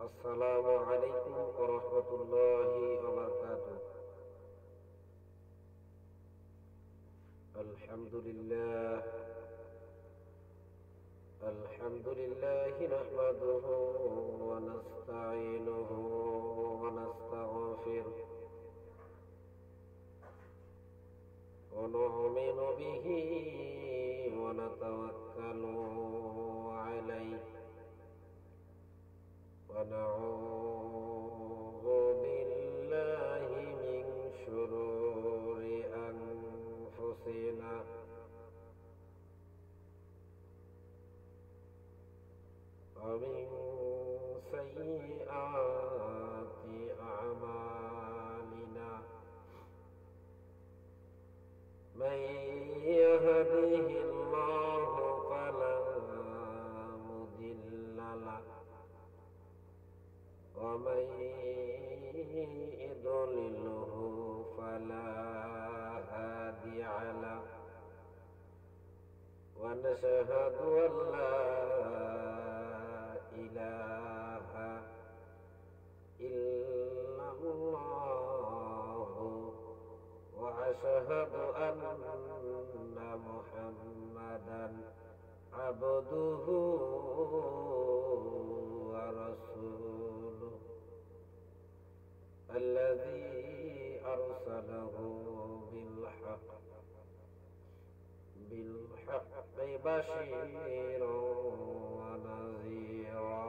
আসসালামু আলাইকুম ওয়া রাহমাতুল্লাহি ওয়া বারাকাতুহু। আলহামদুলিল্লাহ নাহমাদুহু ওয়া নাস্তাঈনুহু ওয়া নাস্তাগফিরুহ ওয়া নু'মিনু বিহি ওয়া নাতাওয়াক্কালু আলাইহি ونعوذ بالله من شرور أنفسنا ومن سيئات أعمالنا من يهده الله فلا مضل له ومن يضلله فلا هادي له ونشهد أن لا إله إلا الله وأشهد أن محمدا عبده ورسوله الذي أرسله بالحق بشيرا ونذيرا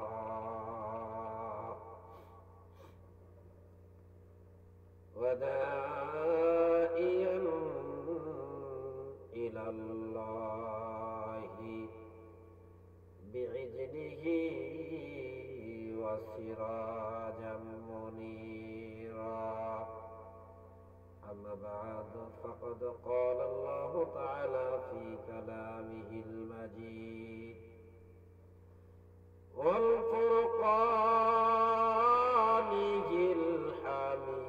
وداعيا إلى الله بإذنه وسراجا منيرا. أما بعد فقد قال الله تعالى في كلامه المجيد والفرقانه الحميد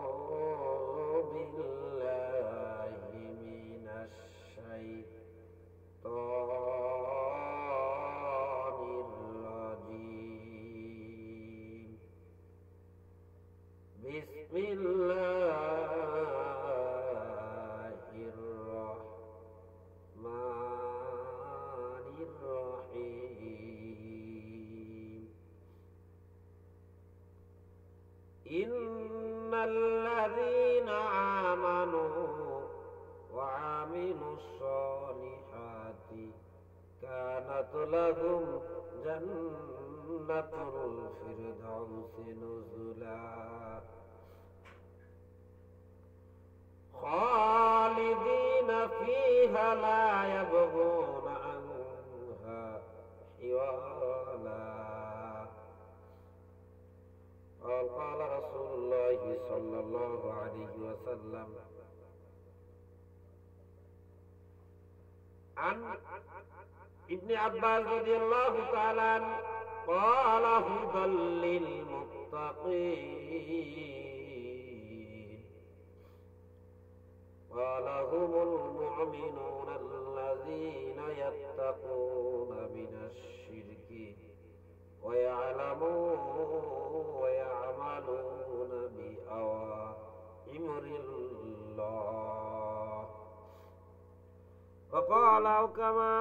أعوذ بالله من الشيطان الرجيم. بسم الله الرحمن الرحيم. إن الذين آمنوا وعملوا الصالحات كانت لهم جنة الفردوس نزلا خالدين فيها لا يبغون عنها حولا. قال رسول الله صلى الله عليه وسلم عن ابن عباس رضي الله تعالى عنه قال هدى للمتقين قال هم المؤمنون الذين يتقون من الشرك ويعملون بأوامر الله. وقال كما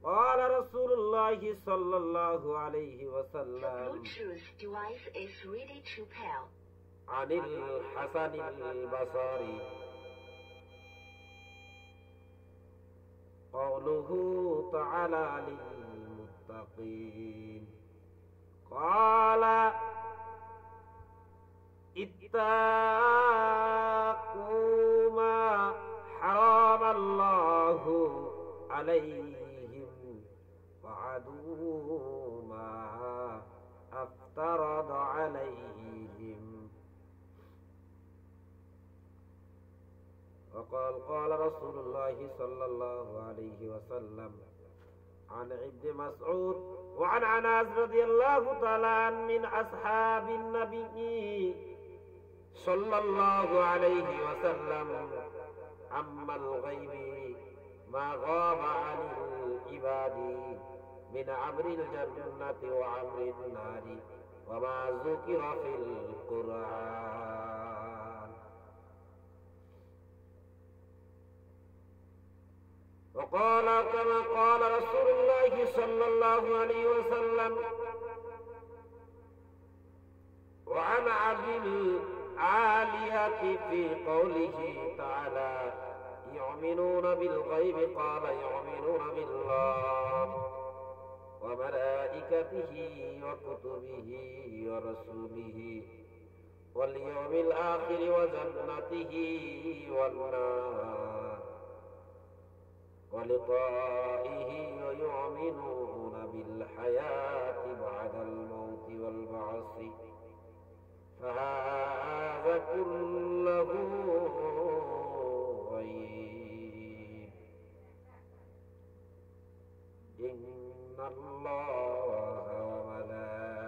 قال رسول الله صلى الله عليه وسلم عن الحسن البصري قوله تعالى للمتقين قال اتقوا ما حرم الله عليهم وعدوا ما افترض عليهم. وقال قال رسول الله صلى الله عليه وسلم عن ابن مسعود وعن أنس رضي الله تعالى من أصحاب النبي صلى الله عليه وسلم أما الغيب ما غاب عن العباد من أمر الجنة وأمر النار وما ذكر في القرآن. وقال كما قال رسول الله صلى الله عليه وسلم: وعن عبد العالية في قوله تعالى: يؤمنون بالغيب، قال: يؤمنون بالله وملائكته وكتبه ورسوله واليوم الآخر وجنته والنار ولقائه، ويؤمنون بالحياة بعد الموت والبعث. فهذا كله غيب. إن الله وملائكته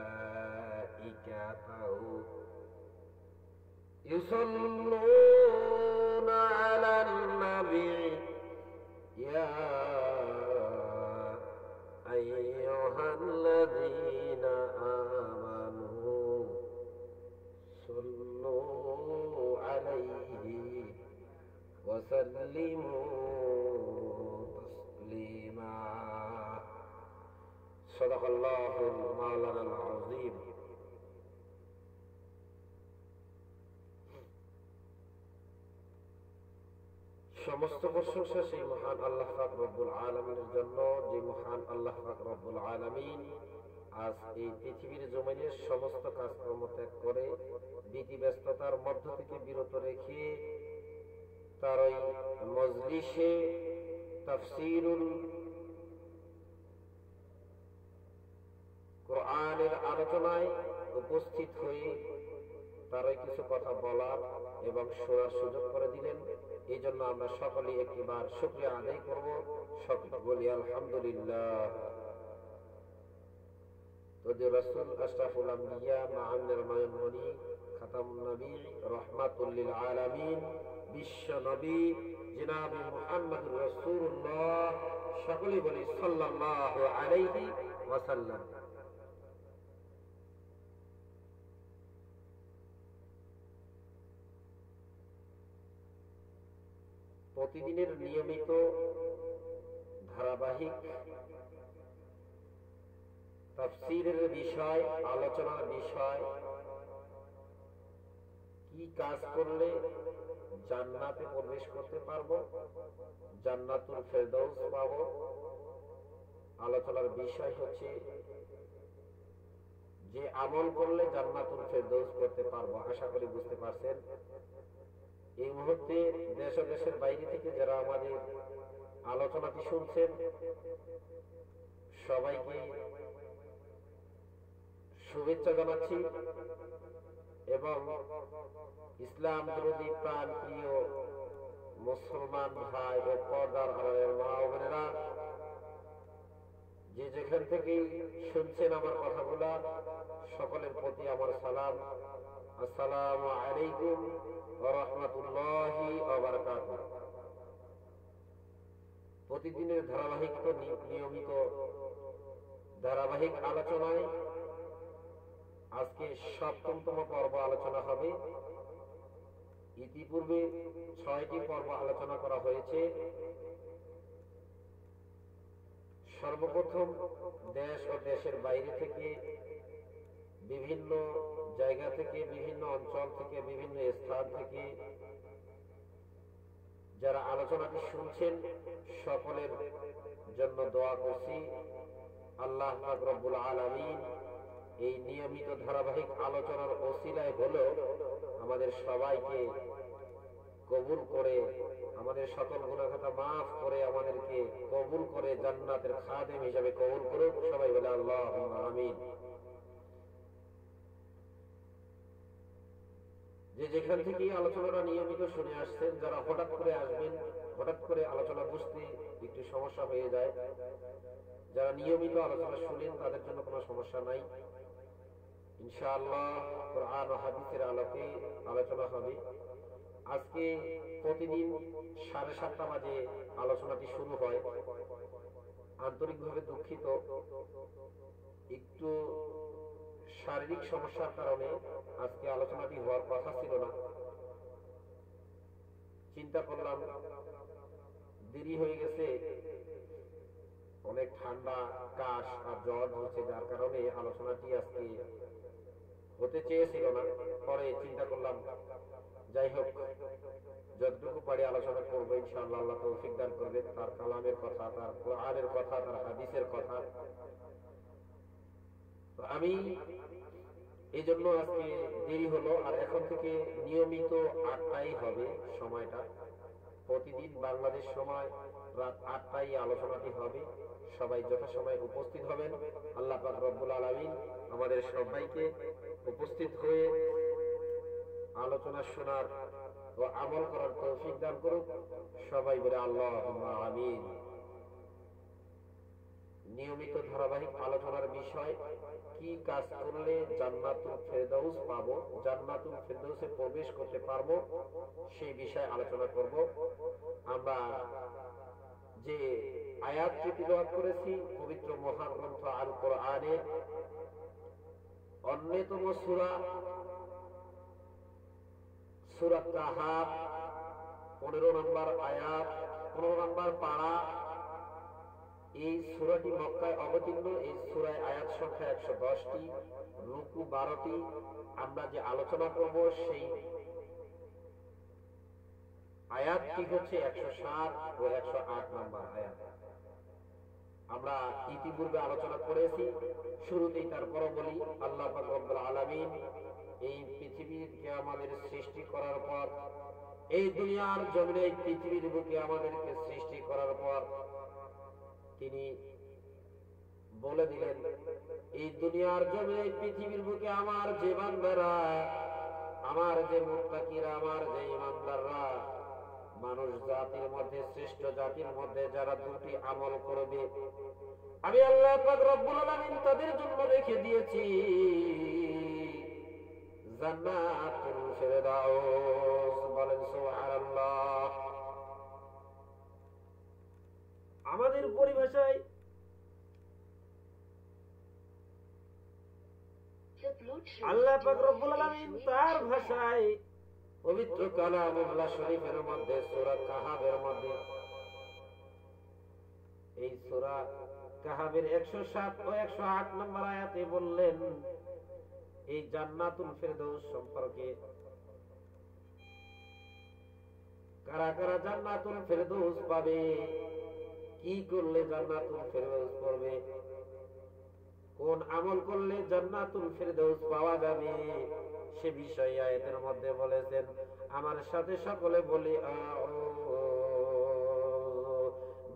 يصلون على النبي يا أيها الذين آمنوا صلوا عليه وسلموا تسليما. صدق الله مولانا العظيم. সমস্ত প্রশংসা সেই মহান আল্লাহ পাক রব্বুল আলামিনের জন্য, যে মহান আল্লাহ পাক রব্বুল আলামিন আজ এই পৃথিবীর জমিনের সমস্ত কাজকর্ম ত্যাগ করে বিধি ব্যস্ততার মধ্য থেকে বিরত রেখে তার ওই মজলিসে তাফসীরুল কোরআনের আলোচনায় উপস্থিত হয়ে তারই কিছু কথা বলার এবং শোনার সুযোগ করে দিলেন। এই জন্য আমরা সকলে একবার শুকরিয়া আদায় করব। সকলে বলি আলহামদুলিল্লাহ। তবে রাসূল আশরাফুল আম্বিয়া মাআমিনের মায়মুনি খাতামুন নবী রাহমাতুল লিল আলামিন বিশ্ব নবী জনাবে মুহাম্মদুর রাসূলুল্লাহ, সকলে বলি সাল্লাল্লাহু আলাইহি ওয়াসাল্লাম। প্রতিদিনের নিয়মিত ধারাবাহিক তাফসীরের বিষয়, আলোচনার বিষয়, কি কাজ করলে জান্নাতে প্রবেশ করতে পারবো, জান্নাতুল ফেরদাউস পাবো। আলোচনার বিষয় হচ্ছে যে আমল করলে জান্নাতুল ফেরদাউস করতে পারবো। আশা করি বুঝতে পারছেন। এই মুহূর্তে দেশ ও দেশের বাইরে থেকে যারা আমাদের আলোচনাটি শুনছেন, সবাইকে শুভেচ্ছা জানাচ্ছি এবং ইসলাম বিরোধী প্রাণ প্রিয় মুসলমান ভাই ও পর্দার আড়ালের মা ও বোনেরা, যে যেখান থেকে শুনছেন আমার কথাগুলা, সকলের প্রতি আমার সালাম। আসসালামু আলাইকুম ওয়া রাহমাতুল্লাহি ওয়া বারাকাতুহু। প্রতিদিনের নিয়মিত ধারাবাহিক আলোচনায় আজকে ৭ম পর্ব আলোচনা হবে। ইতিপূর্বে ৬টি পর্ব আলোচনা করা হয়েছে। সর্বপ্রথম দেশ ও দেশের বাইরে থেকে, বিভিন্ন জায়গা থেকে, বিভিন্ন অঞ্চল থেকে, বিভিন্ন স্থান থেকে যারা আলোচনাটি শুনছেন, সকলের জন্য দোয়া করছি। আল্লাহ পাক রব্বুল আলামিন এই নিয়মিত ধারাবাহিক আলোচনার ওসিলায় হলেও আমাদের সবাইকে কবুল করে, আমাদের সকল গুনাহ খাতা মাফ করে, আমাদেরকে কবুল করে জান্নাতের খাদেম হিসেবে কবুল করুক। সবাই বলে আল্লাহুম্মা আমিন। যে যেখান থেকে আলোচনাটা নিয়মিত শুনে আসছেন, যারা হঠাৎ করে আসবেন, হঠাৎ করে আলোচনা বুঝতে একটু সমস্যা হয়ে যায়, যারা নিয়মিত আলোচনা শুনেন তাদের জন্য কোনো সমস্যা নাই। ইনশাআল্লাহ কোরআন ও হাদিসের আলোকে আলোচনা হবে। আজকে প্রতিদিন 7:30 বাজে আলোচনাটি শুরু হয়। আন্তরিকভাবে দুঃখিত, একটু শারীরিক সমস্যার কারণে আজকে আলোচনাটি হওয়ার কথা ছিল না। চিন্তা করলাম দেরি হয়ে গেছে, অনেক ঠান্ডা, কাশ আর জ্বর হচ্ছে, যার কারণে আলোচনাটি আজকে হতে চেয়েছিল না। পরে চিন্তা করলাম যাই হোক, যতটুকু পারি আলোচনা করবো, ইনশাআল্লাহ আল্লাহ তৌফিক দান করবে। তার কালামের কথা, তার কোরআনের কথা, তার হাদিসের কথা। আমি এই জন্য আজকে দেরি হলো। আর এখন থেকে নিয়মিত 8টায় হবে সময়টা। প্রতিদিন বাংলাদেশ সময় রাত 8টায় আলোচনাটি হবে। সবাই যথাসময়ে উপস্থিত হবেন। আল্লাহ পাক রব্বুল আলামিন আমাদের সবাইকে উপস্থিত হয়ে আলোচনা শোনার ও আমল করার তৌফিক দান করুক। সবাই বলে আল্লাহুম্মা আমিন। নিয়মিত ধারাবাহিক আলোচনার বিষয়, কি কাজ করলে জান্নাতুল ফেরদাউস পাবো, জান্নাতুল ফেরদাউসে প্রবেশ করতে পারবো, সেই বিষয়ে আলোচনা করব। আমরা যে আয়াতটি তিলাওয়াত করেছি পবিত্র মহাগ্রন্থ আল কোরআনের অন্যতম সূরা, সূরা কাহাফ 15 নম্বর আয়াত, 15 নম্বর পারা। এই সূরাটি মক্কায় অবতীর্ণ। এই সূরায় আয়াত সংখ্যা 110টি, রুকু 12টি। আমরা যে আলোচনা করব সেই আয়াতটি হচ্ছে 107 ও 108 নম্বর আয়াত। আমরা ইতিপূর্বে আলোচনা করেছি। শুরুতেই তারপরও বলি, আল্লাহ পাক রব্বুল আলামিন এই পৃথিবীকে আমাদের সৃষ্টি করার পর, এই দুনিয়ার জমিনে এই পৃথিবীর বুকে আমাদেরকে সৃষ্টি করার পর তিনি বলে দিলেন, এই দুনিয়ার জমিনে এই পৃথিবীর বুকে আমার যে বান্দারা, আমার যে মুত্তাকিরা, আমার যে ঈমানদাররা, মানুষ জাতির মধ্যে, শ্রেষ্ঠ জাতির মধ্যে যারা দুটি আমল করবে, আমি আল্লাহ পাক রব্বুল আলামিন তাদের জন্য রেখে দিয়েছি জান্নাতুল ফেরদাউস। বলেন সুবহানাল্লাহ। আমাদের পরিভাষায় আল্লাহ পাক রব্বুল আলামিন তার ভাষায় পবিত্র কালামুল্লাহ শরীফের মধ্যে সূরা কাহাফের মধ্যে, এই সূরা কাহাফের 107 ও 108 নম্বর আয়াতে বললেন এই জান্নাতুল ফেরদাউস সম্পর্কে। কারা কারা জান্নাতুল ফেরদাউস পাবে, কি করলে জান্নাতুল ফেরদাউস পাবে, কোন আমল করলে জান্নাতুল ফেরদাউস পাওয়া যাবে, সে বিষয়ে আয়াতের মধ্যে বলেছেন। আমার সাথে সকলে বলি আউযু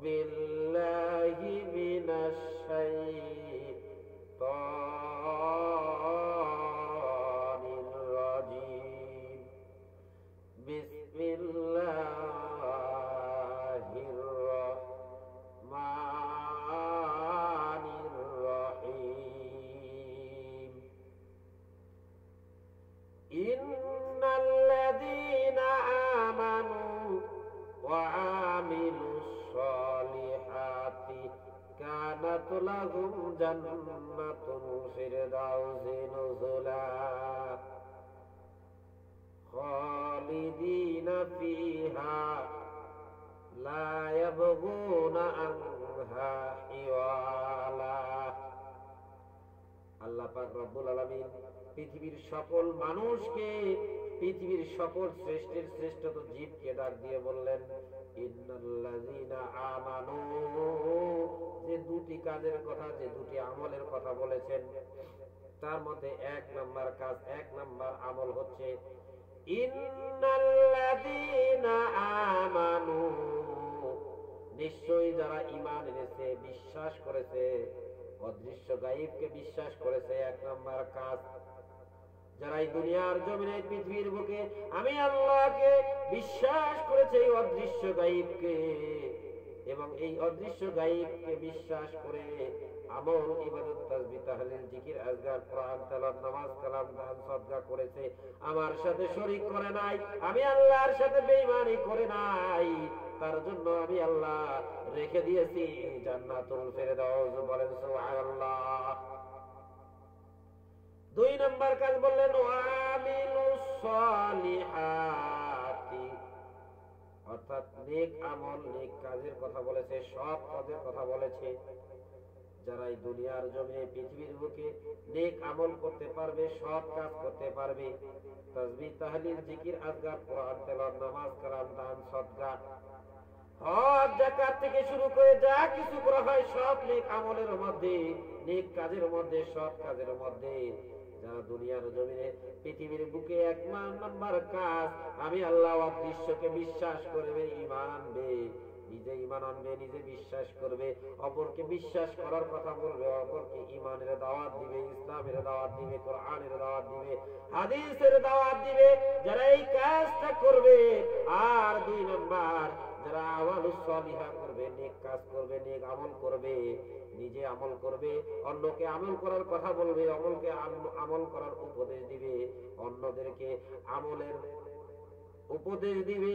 বিল্লাহি মিনাশ শাইতানির রাজিম। বিসমিল্লাহির রাহমানির রহিম। ইন্নাল্লাযীনা আমানু ওয়া আমিলুস সালিহাতি কানাত লাহুম জান্নাতুল ফিরদাউসি নুজুলা খালিদিনা ফিহা লা ইয়াবগুনা আনহা হিওয়ালা। আল্লাহ পাক রব্বুল আলামিন পৃথিবীর সকল মানুষকে, পৃথিবীর সকল শ্রেষ্ঠের শ্রেষ্ঠত জীবকে ডাক দিয়ে বললেন, ইন্নাল্লাযীনা আমানু, যে দুটি কাজের কথা, যে দুটি আমলের কথা বলেছেন, তার মধ্যে 1 নাম্বার কাজ, 1 নাম্বার আমল হচ্ছে ইন্নাল্লাযীনা আমানু, নিশ্চয়ই যারা ঈমান এনেছে, বিশ্বাস করেছে, অদৃশ্য গায়েবকে বিশ্বাস করেছে। 1 নাম্বার কাজ, যারা এই দুনিয়ার জমিনে পৃথিবীর বুকে আমি আল্লাহকে বিশ্বাস করেছে, এই অদৃশ্য গায়েবকে, এবং এই অদৃশ্য গায়বকে বিশ্বাস করে আমল ইবাদত তাসবিহ তাহলিল জিকির আজকার কোরআন তেলাওয়াত নামাজ কালাম দান সদকা করেছে, আমার সাথে শরীক করে নাই, আমি আল্লাহর সাথে বেঈমানি করে নাই, তার জন্য আমি আল্লাহ রেখে দিয়েছি জান্নাতুল ফেরদাউস। বলেন সুবহানাল্লাহ। 2 নম্বর কাজ বললেন ওয়ামিলুস সলিহাতি, অর্থাৎ নেক আমল নেক কাজের কথা বলেছে, সৎ কাজের কথা বলেছে। যারা এই দুনিয়ার জমিনে পৃথিবীর বুকে নেক আমল করতে পারবে, সৎ কাজ করতে পারবে, তাসবিহ তাহলিল জিকির আজকার কোরআন তেলাওয়াত নামাজ কালাম দান সদকা হজ যাকাত থেকে শুরু করে যা কিছু করা হয় সব নেক আমলের মধ্যে, নেক কাজের মধ্যে, সৎ কাজের মধ্যে, যারা দুনিয়ার জমিনে পৃথিবীর বুকে 1 নাম্বার কাজ আমি আল্লাহ অদৃশ্যকে বিশ্বাস করবে, ঈমান আনবে, নিজে ঈমান আনবে, নিজে বিশ্বাস করবে, অপরকে বিশ্বাস করার কথা বলবে, অপরকে ঈমানের দাওয়াত দিবে, ইসলামের দাওয়াত দিবে, কোরআনের দাওয়াত দিবে, হাদিসের দাওয়াত দিবে, যারা এই কাজটা করবে। আর 2 নাম্বার যারা আমালুস সলিহা করবে, নেক কাজ করবে, নেক আমল করবে, নিজে আমল করবে, অন্যকে আমল করার কথা বলবে, অন্যকে আমল করার উপদেশ দিবে, অন্যদেরকে আমলের উপদেশ দিবে,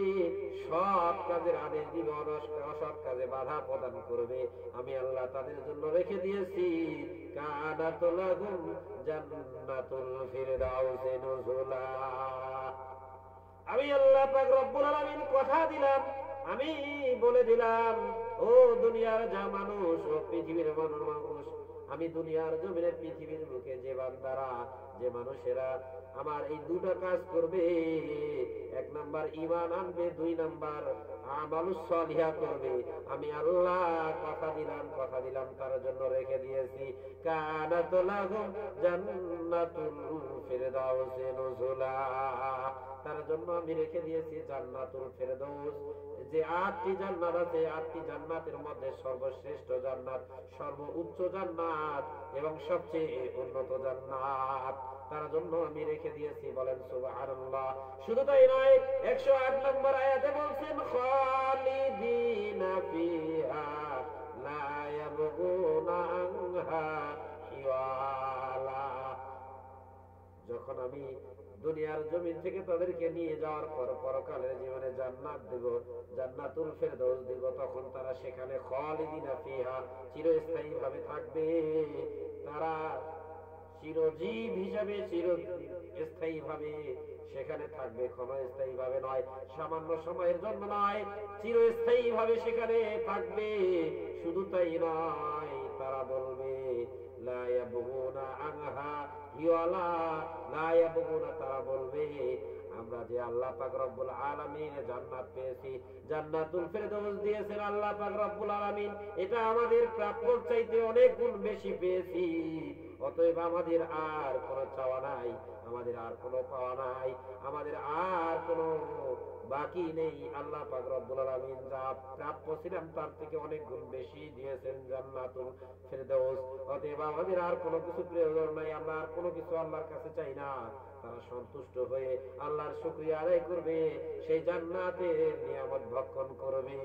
সৎ কাজের আদেশ দিবে, অসৎ কাজে বাধা প্রদান করবে। আমি আল্লাহ তাদের জন্য রেখে দিয়েছি কানাতুল লাহুম জান্নাতুল ফিরদাউসি নুজুলা। আমি আল্লাহ পাক রব্বুল আলামিন কথা দিলাম, আমি বলে দিলাম, ও দুনিয়ার যা মানুষ, ও পৃথিবীর মানুষ, আমি দুনিয়ার জমিনে পৃথিবীর বুকে যে বান্দারা, যে মানুষেরা আমার এই 2টা কাজ করবে, 1 নাম্বার ঈমান আনবে, 2 নাম্বার আমালুস সলিহা করবে, আমি আল্লাহ কথা দিলাম তার জন্য রেখে দিয়েছি কানাতুল লাহুম জান্নাতুল ফিরদাউসি নুজুলা, তার জন্য আমি রেখে দিয়েছি জান্নাতুল ফেরদাউস। যে 8টি জান্নাত আছে, 8টি জান্নাতের মধ্যে সর্বশ্রেষ্ঠ জান্নাত, সর্বোচ্চ জান্নাত এবং সবচেয়ে উন্নত জান্নাত, তার জন্য আমি রেখে দিয়েছি। বলেন সুবহানাল্লাহ। শুধু তাই নয়, 108 নম্বর আয়াতে বলছেন খালিদিনা ফিহা লা ইয়াবগুনা আনহা হিওয়ালা। যখন আমি দুনিয়ার জমিন থেকে তাদেরকে নিয়ে যাওয়ার পর পরকালের জীবনে জান্নাত দেব, জান্নাতুল ফেরদাউস দেব, তখন তারা সেখানে খালিদিনা ফিহা চিরস্থায়ী ভাবে থাকবে, তারা চিরজীব হিসাবে চিরস্থায়ী ভাবে সেখানে থাকবে, ক্ষণস্থায়ী ভাবে নয়, সামান্য সময়ের জন্য নয়, চিরস্থায়ী ভাবে সেখানে থাকবে। শুধু তাই নয়, তারা বলবে লা ইয়াবগুনা আনহা হিওয়ালা, লা ইয়াবগুনা, তারা বলবে আমরা যে আল্লাহ পাক রব্বুল আলামিন জান্নাত পেয়েছি, জান্নাতুল ফেরদাউস দিয়েছেন আল্লাহ পাক রব্বুল আলামিন, এটা আমাদের প্রাপ্যর চাইতে অনেক গুণ বেশি পেয়েছি, অতএব আমাদের আর কোনো চাওয়া নাই, আমাদের আর কোনো পাওয়া নাই, আমাদের আর কোনো বাকি নেই। আল্লাহ পাক রব্বুল আলামিন যা প্রাপ্য ছিলাম তার থেকে অনেক গুণ বেশি দিয়েছেন জান্নাতুল ফেরদাউস, অতএব আমাদের আর কোনো কিছু প্রয়োজন নাই, আমরা আর কোনো কিছু আল্লাহর কাছে চাই না। তারা সন্তুষ্ট হয়ে আল্লাহর শুকরিয়া আদায় করবে, সেই জান্নাতের নিয়ামত ভক্ষণ করবে।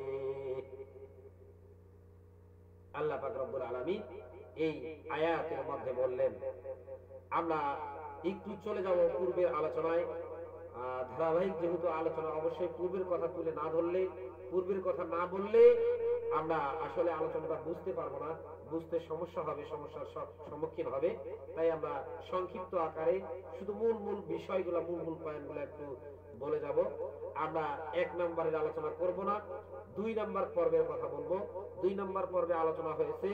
আল্লাহ পাক রব্বুল আলামিন এই আয়াতের মধ্যে বললেন। আমরা একটু চলে যাব পূর্বের আলোচনায়, ধারাবাহিক যেহেতু আলোচনা, অবশ্যই পূর্বের কথা তুলে না ধরলে, পূর্বের কথা না বললে আমরা আসলে আলোচনাটা বুঝতে পারবো না, বুঝতে সমস্যা হবে, সমস্যার সম্মুখীন হবে। তাই আমরা সংক্ষিপ্ত আকারে শুধু মূল বিষয়গুলো, মূল পয়েন্টগুলো একটু বলে যাব। আমরা 1 নম্বরের আলোচনা করব না, 2 নম্বর পর্বের কথা বলবো। 2 নম্বর পর্বে আলোচনা হয়েছে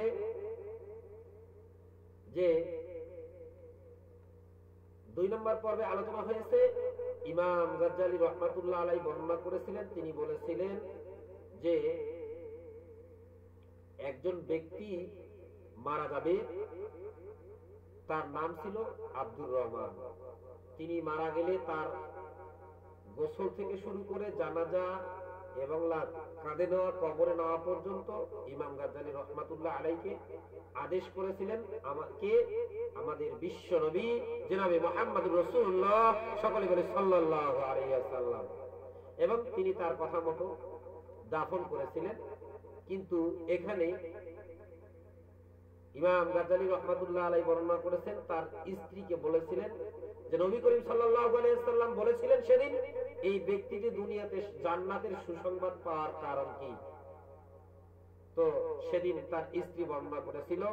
যে 2 নম্বর পর্বে আলোচনা হয়েছে ইমাম গাজ্জালী রাহমাতুল্লাহ আলাইহি বর্ণনা করেছিলেন, তিনি বলেছিলেন যে একজন ব্যক্তি মারা যাবে, তার নাম ছিল আব্দুর রহমান। তিনি মারা গেলে তার গোসল থেকে শুরু করে জানাজা এবং কাঁধে নেওয়া, কবরে নেওয়া পর্যন্ত ইমাম গাজ্জালী রাহমাতুল্লাহ আলাইহিকে আদেশ করেছিলেন আমাদের বিশ্ব নবী জনাবে মুহাম্মদুর রাসূলুল্লাহ, সকলে বলে সাল্লাল্লাহু আলাইহি ওয়াসাল্লাম, এবং তিনি তার কথা মতো দাফন করেছিলেন। কিন্তু এখানে ইমাম গাজ্জালী রাহমাতুল্লাহ আলাইহি বর্ণনা করেছেন তার স্ত্রীকে বলেছিলেন যে নবী করিম সাল্লাল্লাহু আলাইহি ওয়াসাল্লাম বলেছিলেন সেদিন এই ব্যক্তিটি দুনিয়াতে জান্নাতের সুসংবাদ পাওয়ার কারণ কি। তো সেদিন তার স্ত্রী বর্ণনা করেছিল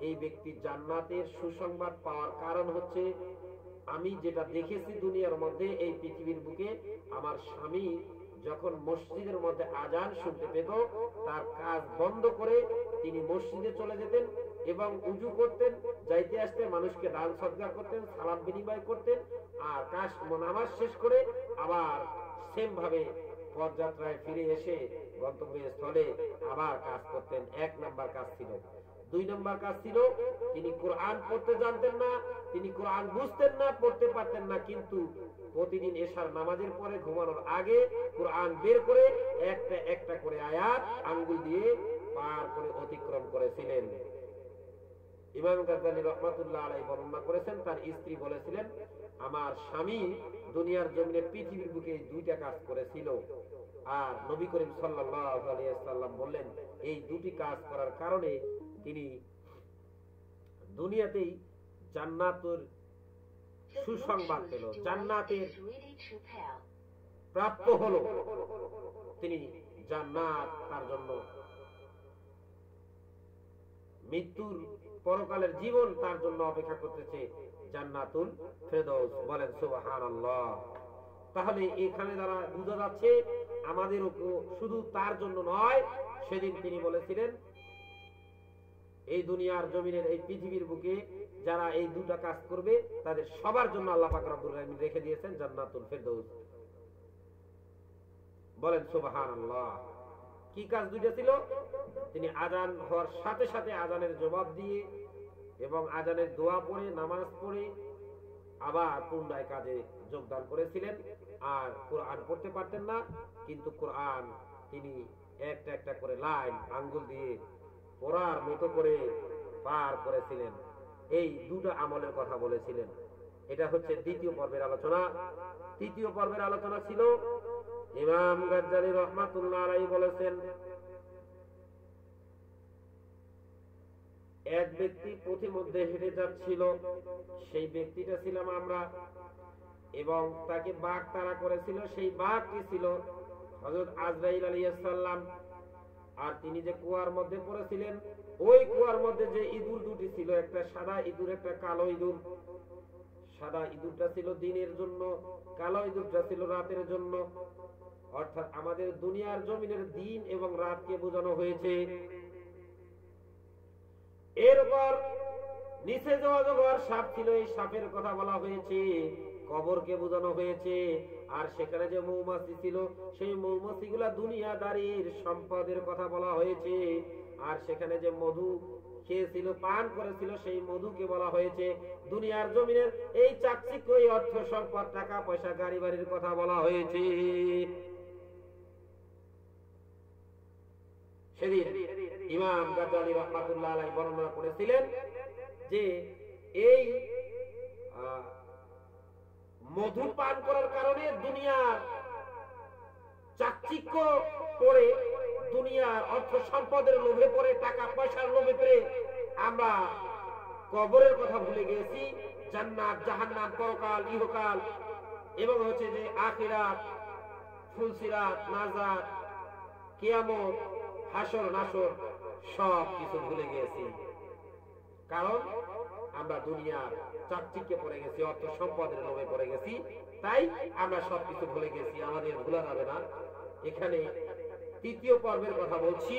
এই ব্যক্তি জান্নাতের সুসংবাদ পাওয়ার কারণ হচ্ছে আমি যেটা দেখেছি দুনিয়ার মধ্যে এই পৃথিবীর বুকে আমার স্বামী যখন মসজিদের মধ্যে আজান শুনতে পেত তার কাজ বন্ধ করে তিনি মসজিদে চলে যেতেন এবং উজু করতেন, যাইতে আসতে মানুষকে দান সদকা করতেন, সালাম বিনিময় করতেন, আর কাজ নামাজ শেষ করে আবার সেম ভাবে পদযাত্রায় ফিরে এসে গন্তব্যস্থলে আবার কাজ করতেন। এক নাম্বার কাজ ছিল। দুই নাম্বার কাজ ছিল তিনি কোরআন পড়তে জানতেন না, তিনি কোরআন বুঝতেন না, পড়তে পারতেন না, কিন্তু প্রতিদিন এশার নামাজের পরে ঘুমানোর আগে কোরআন বের করে একটা একটা করে আয়াত আঙ্গুল দিয়ে পার করে অতিক্রম করেছিলেন। ইমাম গাজ্জালী রাহমাতুল্লাহ আলাইহি বর্ণনা করেছেন তার স্ত্রী বলেছিলেন আমার স্বামী দুনিয়ার জমিনে পৃথিবীর বুকে দুইটা কাজ করেছিল, আর নবী করিম সাল্লাল্লাহু আলাইহি ওয়াসাল্লাম বললেন এই দুটি কাজ করার কারণে তিনি দুনিয়াতেই জান্নাতের সুসংবাদ পেল, জান্নাতের প্রাপ্য হলো, তিনি জান্নাত তার জন্য, মৃত্যুর পরকালের জীবন তার জন্য অপেক্ষা করতেছে, জান্নাতুল ফেরদৌস। বলেন সুবহানাল্লাহ। তাহলে এখানে দ্বারা বোঝা যাচ্ছে আমাদেরও শুধু তার জন্য নয়, সেদিন তিনি বলেছিলেন এই দুনিয়ার জমিনের এই পৃথিবীর বুকে যারা এই দুটা কাজ করবে তাদের সবার জন্য আল্লাহ পাক রব্বুল আলামিন রেখে দিয়েছেন জান্নাতুল ফেরদৌস। বলেন সুবহানাল্লাহ। কি কাজ দুইটা ছিল? তিনি আজান হওয়ার সাথে সাথে আজানের জবাব দিয়ে এবং আজানের দোয়া পড়ে নামাজ পড়ে আবার পুনরায় কাজে যোগদান করেছিলেন। আর কোরআন পড়তে পারতেন না, কিন্তু কোরআন তিনি একটা একটা করে লাইন আঙ্গুল দিয়ে পড়ার মতো করে পার করেছিলেন। এই দুটো আমলের কথা বলেছিলেন। এটা হচ্ছে দ্বিতীয় পর্বের আলোচনা। তৃতীয় পর্বের আলোচনা ছিল ইমাম গাজ্জালী রাহমাতুল্লাহ আলাইহি বলেছেন এক ব্যক্তি পথিমধ্যে হেঁটে যাচ্ছিল, সেই ব্যক্তিটা ছিলাম আমরা, এবং তাকে বাঘ তাড়া করেছিল, সেই বাঘটি ছিল হযরত আজরাইল আলাইহিস সালাম। আর তিনি যে কুয়ার মধ্যে পড়েছিলেন ওই কুয়ার মধ্যে যে ইঁদুর দুটি ছিল, একটা সাদা ইঁদুর একটা কালো ইঁদুর। সাদা ইঁদুরটা ছিল দিনের জন্য, কালো ইঁদুরটা ছিল রাতের জন্য। অর্থাৎ আমাদের দুনিয়ার জমিনের দিন এবং রাতকে বোঝানো হয়েছে। এরপর নিচে যে অজগর সাপ ছিল এই সাপের কথা বলা হয়েছে, কবরকে বোঝানো হয়েছে। আর সেখানে যে মৌমাছি ছিল সেই মৌমাছিগুলা দুনিয়াদারির সম্পদের কথা বলা হয়েছে। আর সেখানে যে মধু খেয়েছিল পান করেছিল সেই মধুকে বলা হয়েছে। দুনিয়ার জমিনের এই চাকচিক্য এই অর্থ সম্পদ টাকা পয়সা গাড়ি বাড়ির কথা বলা হয়েছে। সেদিন ইমাম গাজ্জালী রাহমাতুল্লাহ আলাইহি বর্ণনা করেছিলেন যে এই মধু পান করার কারণে দুনিয়ার চাকচিক্য পড়ে, দুনিয়ার অর্থ সম্পদের লোভে পড়ে, টাকা পয়সার লোভে পড়ে আমরা কবরের কথা ভুলে গেছি। জান্নাত জাহান্নাম, পরকাল ইহকাল এবং হচ্ছে যে আখিরাত, ফুলসিরাত, নাজাত, কিয়ামত, হাসর নাসর সব কিছু ভুলে গেছি। কারণ আমরা দুনিয়ার চাকচিক্যে পড়ে গেছি, অর্থ সম্পদের লোভে পড়ে গেছি, তাই আমরা সবকিছু ভুলে গেছি। আমাদের ভুলা যাবে না। এখানে তৃতীয় পর্বের কথা বলছি।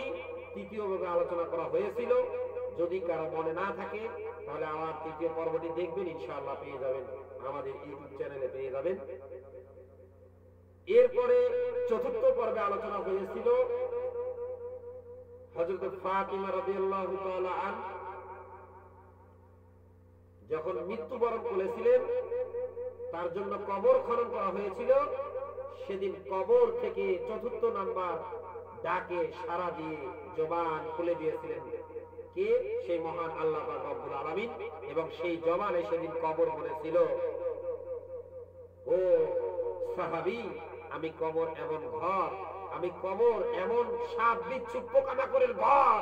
তৃতীয় ভাবে আলোচনা করা হয়েছিল, যদি কারো মনে না থাকে তাহলে আমার তৃতীয় পর্বটি দেখবেন, ইনশাআল্লাহ পেয়ে যাবেন, আমাদের ইউটিউব চ্যানেলে পেয়ে যাবেন। এরপরে চতুর্থ পর্বে আলোচনা হয়েছিল হযরত ফাতিমা রাদিয়াল্লাহু তাআলা আনহা যখন মৃত্যুবরণ করেছিলেন, তার জন্য কবর খনন করা হয়েছিল। সেদিন কবর থেকে চতুর্থ নাম্বার ডাকে সাড়া দিয়ে জবান খুলে দিয়েছিলেন কে? সেই মহান আল্লাহ পাক রব্বুল আলামিন। এবং সেই জবানে সেদিন কবর বলেছিল, ও সাহাবী আমি কবর এমন ঘর, আমি কবর এমন সাপ বিচ্ছু পোকামাকড়ের ঘর,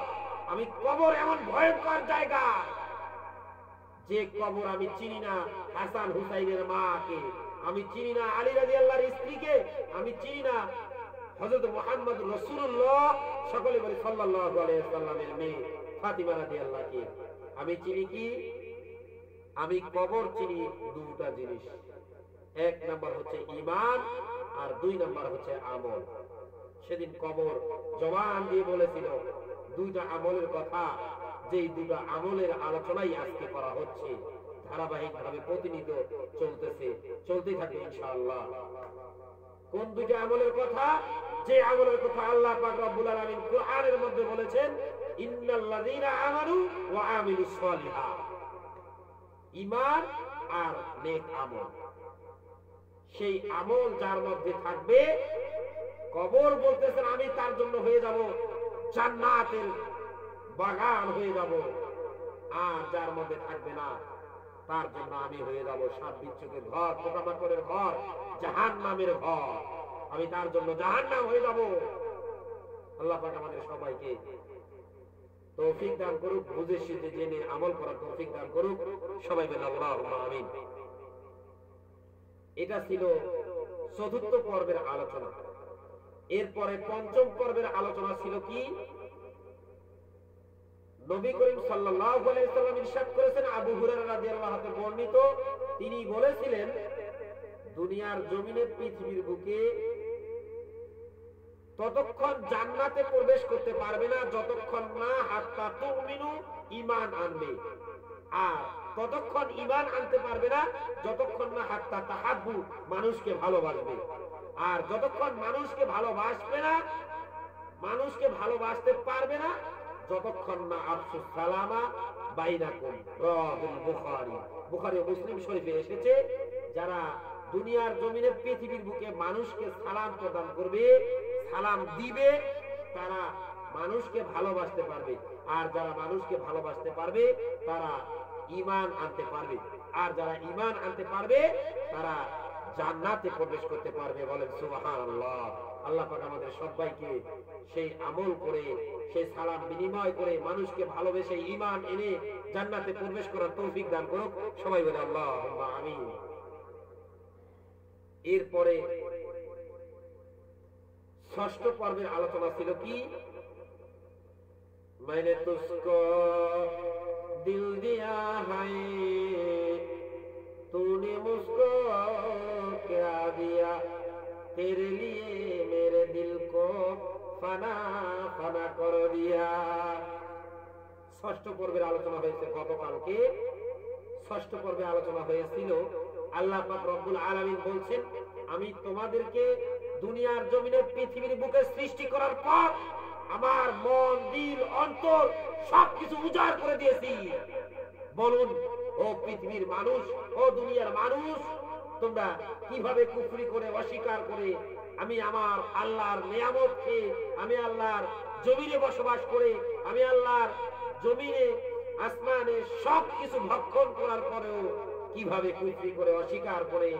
আমি কবর এমন ভয়ঙ্কর জায়গা যে কবর আমি চিনি না হাসান হুসাইনের মাকে, আমি চিনি না আলী রাদিয়াল্লাহর স্ত্রীকে, আমি চিনি না হযরত মুহাম্মদ রাসূলুল্লাহ সকলে বলে সাল্লাল্লাহু আলাইহি ওয়াসাল্লামের মেয়ে ফাতিমা রাদিয়াল্লাহকে। আমি চিনি কি? আমি কবর চিনি দুটা জিনিস, এক নাম্বার হচ্ছে ঈমান আর দুই নাম্বার হচ্ছে আমল। সেদিন কবর জবান দিয়ে বলেছিল দুইটা আমলের কথা, যেই দুটা আমলের আলোচনাই আজকে করা হচ্ছে, ধারাবাহিকভাবে প্রতিনিয়ত চলতেছে, চলতেই থাকবে ইনশাআল্লাহ। কোন দুইটা আমলের কথা? যে আমলের কথা আল্লাহ পাক রব্বুল আলামিন কোরআনের মধ্যে বলেছেন, ইন্নাল্লাযীনা আমানু ওয়া আমিলুস সলিহাত, ঈমান আর নেক আমল। সেই আমল যার মধ্যে থাকবে, কবর বলতেছেন আমি তার জন্য হয়ে যাব জান্নাতের বাগান হয়ে যাব, আর যার মধ্যে থাকবে না তার জন্য আমি হয়ে যাব সাপ বিচ্ছুকের ঘর, পোকামাকড়ের ঘর, জাহান্নামের ঘর, আমি তার জন্য জাহান্নাম হয়ে যাব। আল্লাহ পাক আমাদের সবাইকে তৌফিক দান করুক, বুঝে শিখে জেনে আমল করার তৌফিক দান করুক, সবাই বলেন আল্লাহুম্মা আমিন। এটা ছিল চতুর্থ পর্বের আলোচনা। এরপরে পঞ্চম পর্বের আলোচনা ছিল কি? নবী করিম সাল্লাল্লাহু আলাইহি ওয়াসাল্লাম ইরশাদ করেছেন, আবু হুরায়রা রাদিয়াল্লাহু আনহু বর্ণিত, তিনি বলেছিলেন, দুনিয়ার জমিনে পৃথিবীর বুকে ততক্ষণ জান্নাতে প্রবেশ করতে পারবে না যতক্ষণ না হাত্তা তুমিনু ঈমান আনবে, আর ততক্ষণ ঈমান আনতে পারবে না যতক্ষণ না হাত্তা তাহাব্বু মানুষকে ভালোবাসবে, আর যতক্ষণ মানুষকে ভালোবাসবে না, মানুষকে ভালোবাসতে পারবে না যতক্ষণ না আফসুস সালামা বাইনাকুম। রাহুল বুখারী, বুখারী ও মুসলিম শরীফে এসেছে, যারা দুনিয়ার জমিনে পৃথিবীর বুকে মানুষকে সালাম প্রদান করবে, সালাম দিবে, তারা মানুষকে ভালোবাসতে পারবে, আর যারা মানুষকে ভালোবাসতে পারবে তারা ঈমান আনতে পারবে, আর যারা ঈমান আনতে পারবে তারা জান্নাতে প্রবেশ করতে পারবে। বলেন সুবহানাল্লাহ। আল্লাহ পাক আমাদের সবাইকে সেই আমল করে, সেই সালাম বিনিময় করে, মানুষকে ভালোবেসে ঈমান এনে জান্নাতে প্রবেশ করার তৌফিক দান করুক, সবাই বলে আল্লাহুম্মা আমিন। এরপরে ষষ্ঠ পর্বের আলোচনা ছিল কি? मैंने तुझको दिल दिया है, तूने मुझको क्या दिया, तेरे लिए मेरे दिल को फना फना कर दिया। ষষ্ঠ পর্বের আলোচনা হয়েছে গতকালকে। ষষ্ঠ পর্বে আলোচনা হয়েছিল, আল্লাহ পাক রব্বুল আলামিন বলছেন, আমি তোমাদেরকে দুনিয়ার জমিনে পৃথিবীর বুকে সৃষ্টি করার পর আমার মন, দিল, অন্তর সবকিছু উজাড় করে দিয়েছি। বলুন ও পৃথিবীর মানুষ, ও দুনিয়ার মানুষ, তোমরা কিভাবে কুফরি করে, অস্বীকার করে আমি আমার আল্লাহর নিয়ামতকে, আমি আল্লাহর জমিনে বসবাস করে, আমি আল্লাহর জমিনে আসমানে সবকিছু ভক্ষণ করার পরেও কিভাবে কুফরি করে, অস্বীকার করে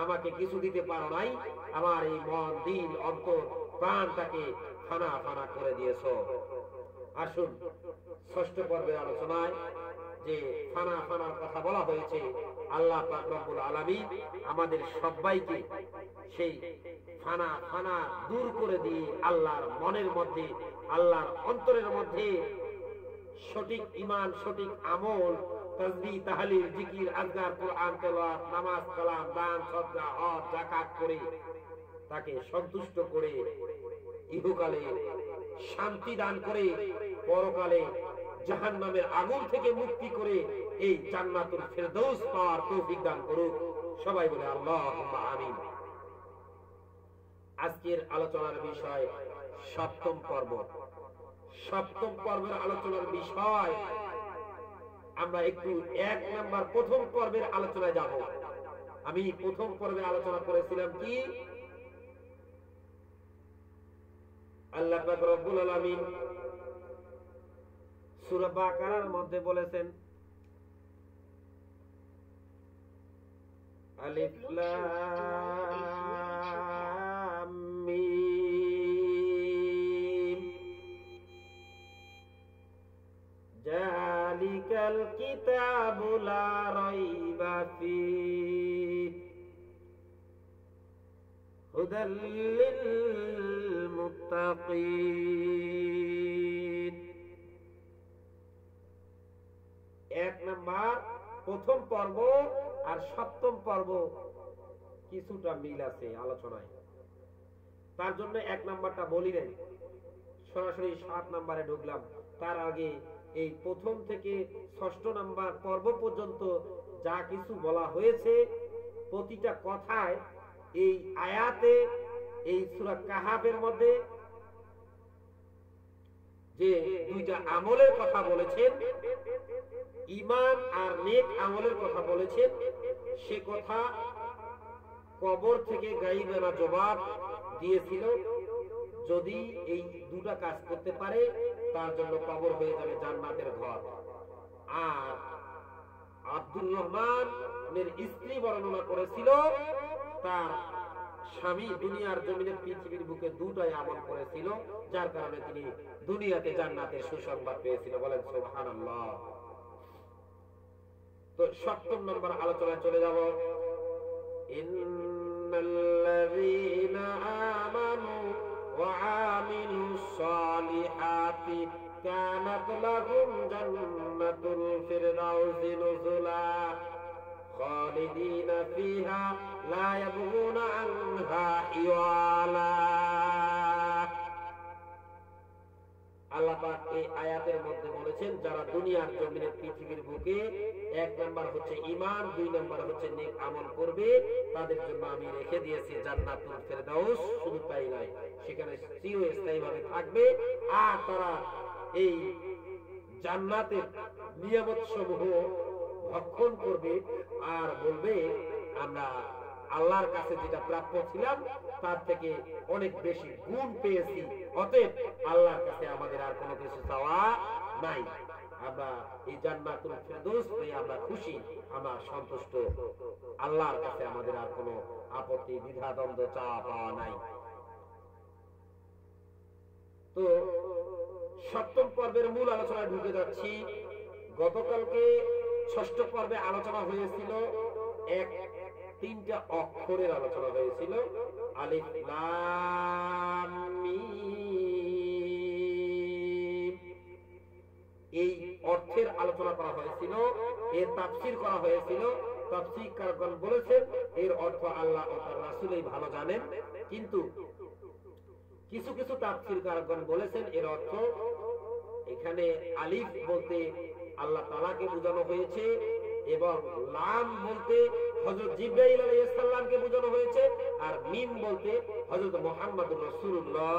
আমাকে কিছু দিতে পারো নাই? আমার এই মন, দিল, অন্তর, প্রাণটাকে ফানা ফানা করে দিয়েছো। আসুন ষষ্ঠ পর্বের আলোচনায় যে ফানা ফানার কথা বলা হয়েছে, আল্লাহ পাক রব্বুল আলামিন আমাদের সবাইকে সেই ফানা ফানা দূর করে দিয়ে আল্লাহর মনের মধ্যে, আল্লাহর অন্তরের মধ্যে সঠিক ঈমান, সঠিক আমল, তাসবিহ, তাহলিল, জিকির, আজকার, কোরআন তেলাওয়াত, নামাজ, কালাম, দান, সদকা, হজ, যাকাত করে তাকে সন্তুষ্ট করে ইহকালে শান্তি দান করে, পরকালে জাহান্নামের আগুন থেকে মুক্তি করে এই জান্নাতুল ফেরদৌস পাওয়ার তৌফিক দান করুক, সবাই বলে আল্লাহুম্মা আমিন। আজকের আলোচনার বিষয় সপ্তম পর্ব। সপ্তম পর্বের আলোচনার বিষয় আমরা একটু এক নাম্বার প্রথম পর্বের আলোচনায় যাব। আমি প্রথম পর্বে আলোচনা করেছিলাম কি? আল্লাহ পাক রব্বুল আলামিন সূরা বাকারার মধ্যে বলেছেন, আলিফ লাম যালিকাল কিতাবু লা রাইবা ফীহি হুদাল লিল মুত্তাকিন। এক নাম্বার প্রথম পর্ব আর সপ্তম পর্ব কিছুটা মিল আছে আলোচনায়, তার জন্য এক নাম্বারটা বলি নাই, সরাসরি 7 নাম্বারে ঢুকলাম। তার আগে এই প্রথম থেকে 6 নাম্বার পর্ব পর্যন্ত যা কিছু বলা হয়েছে প্রতিটা কথায় এই আয়াতে এই সূরা কাহাফের মধ্যে যে দুইটা আমলের কথা বলেছেন, ঈমান আর নেক আমলের কথা বলেছেন, সে কথা কবর থেকে গায়েবানা জবাব দিয়েছিল। যদি এই দুটা কাজ করতে পারে তার জন্য কবর হয়ে যাবে জান্নাতের ঘর। আর আব্দুর রহমানের স্ত্রী বর্ণনা করেছিল তার স্বামী দুনিয়ার জমিনে পৃথিবীর বুকে দুটাই আমল করেছিল, যার কারণে তিনি দুনিয়াতে জান্নাতের সুসংবাদ পেয়েছিল। বলেন সুবহানাল্লাহ। তো 7 নম্বর আলোচনায় চলে যাব। ইন্নাল্লাযীনা আমানু ওয়া আমিলুস সালিহাতি কানাত লাহুম জান্নাতুল ফিরদাউসি নুজুলা খালিদিনা ফিহা লা ইয়াবগুনা আনহা হিওয়ালা। আল্লাহ পাক এই আয়াতের মধ্যে বলেছেন যারা দুনিয়ার জমিনে পৃথিবীর বুকে 1 নাম্বার হচ্ছে ঈমান, 2 নাম্বার হচ্ছে নেক আমল করবে, তাদের জন্য আমি রেখে দিয়েছি জান্নাতুল ফেরদাউস। শুধু তাই নয়, সেখানে চিরস্থায়ীভাবে থাকবে। আর তারা এই জান্নাতের নিয়ামতসমূহ ভক্ষণ করবে আর বলবে আমরা আল্লাহর কাছে যেটা প্রাপ্য ছিলাম তার থেকে অনেক বেশি গুণ পেয়েছি, অতএব আল্লাহর কাছে আমাদের আর কোনো কিছু চাওয়া নাই। আমরা এই জান্নাতুল ফিরদৌস পেয়ে আমরা খুশি, আমরা সন্তুষ্ট। আল্লাহর কাছে আমাদের আর কোনো আপত্তি, দ্বিধা, দ্বন্দ্ব, চাওয়া পাওয়া নাই। তো 7ম পর্বের মূল আলোচনায় ঢুকে যাচ্ছি। গতকালকে 6ষ্ঠ পর্বে আলোচনা হয়েছিল 3টা অক্ষরের আলোচনা হয়েছিল, আলিফ লাম মিম। এই অর্থের আলোচনা করা হয়েছিল, এর তাফসীর করা হয়েছিল। তাফসীরকারগণ বলেছেন এর অর্থ আল্লাহ ও তার রাসূলই ভালো জানেন, কিন্তু কিছু কিছু তাফসীরকারগণ বলেছেন এর অর্থ এখানে আলিফ বলতে আল্লাহ তাআলাকে বোঝানো হয়েছে এবং লাম বলতে হযরত জিবরাইল আলাইহিস সালামকে বোঝানো হয়েছে, আর মিম বলতে হযরত মুহাম্মদুর রাসূলুল্লাহ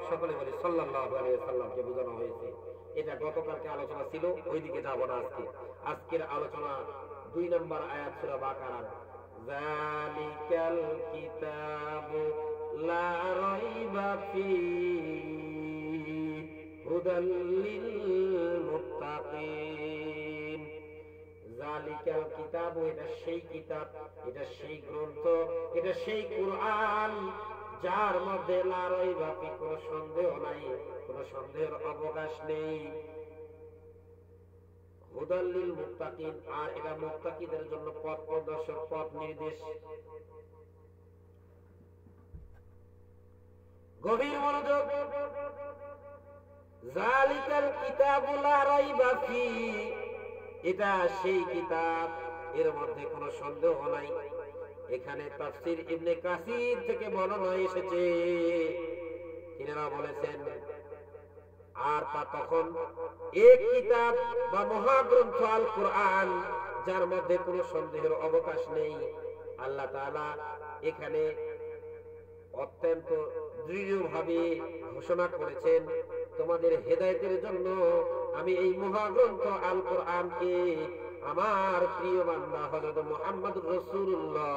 সকলে বলে সাল্লাল্লাহু আলাইহি ওয়াসাল্লামকে বোঝানো হয়েছে। এটা গতকালকে আলোচনা ছিল, ওইদিকে যাব না আজকে। আজকের আলোচনা 2 নম্বর আয়াত সূরা বাকারা, যালিকাল কিতাবু লা রাইবা ফীহি হুদাল লিল মুত্তাকিন। যালিকাল কিতাব, এটা সেই কিতাব, এটা সেই গ্রন্থ, এটা সেই কুরআন যার মধ্যে লা রাইবা ফীহি, কোনো সন্দেহ নাই, কোনো সন্দেহের অবকাশ নেই। হুদাল লিল মুত্তাকিন, আর এটা মুত্তাকিদের জন্য পথ প্রদর্শক, পথ নির্দেশ। গভীর মনোযোগ। যালিকাল কিতাবু লা রাইবা ফীহি, এটা সেই কিতাব, এর মধ্যে কোনো সন্দেহ নাই। এখানে তাফসীর ইবনে কাসির থেকে বর্ণনা এসেছে, তিনারা বলেছেন আর তা তখন এক কিতাব বা মহাগ্রন্থ আল কোরআন যার মধ্যে কোনো সন্দেহের অবকাশ নেই। আল্লাহ তাআলা এখানে অত্যন্ত দৃঢ়ভাবে ঘোষণা করেছেন তোমাদের হেদায়েতের জন্য আমি এই মহাগ্রন্থ আল কোরআনকে আমার প্রিয় বান্দা হযরত মুহাম্মদুর রাসূলুল্লাহ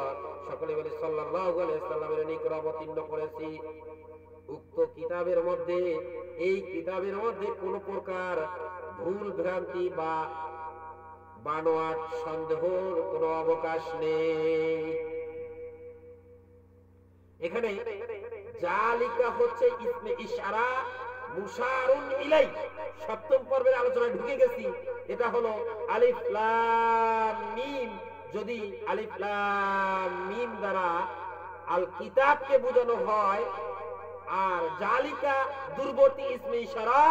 সকলে বলে সাল্লাল্লাহু আলাইহি সাল্লামের নিকট অবতীর্ণ করেছি। উক্ত কিতাবের মধ্যে, এই কিতাবের মধ্যে কোন প্রকার ভুল ভ্রান্তি বা বানোয়াট সন্দেহের কোনো অবকাশ নেই। এখানে জালিকা হচ্ছে ইসমে ইশারা, মুশারুন ইলাই, সপ্তম পর্বের আলোচনায় ঢুকে গেছি। এটা হলো আলিফ লাম মিম। যদি আলিফ লাম মিম দ্বারা আল কিতাবকে বোঝানো হয় আর জালিকা দুর্বর্তী ইসমে ইশারা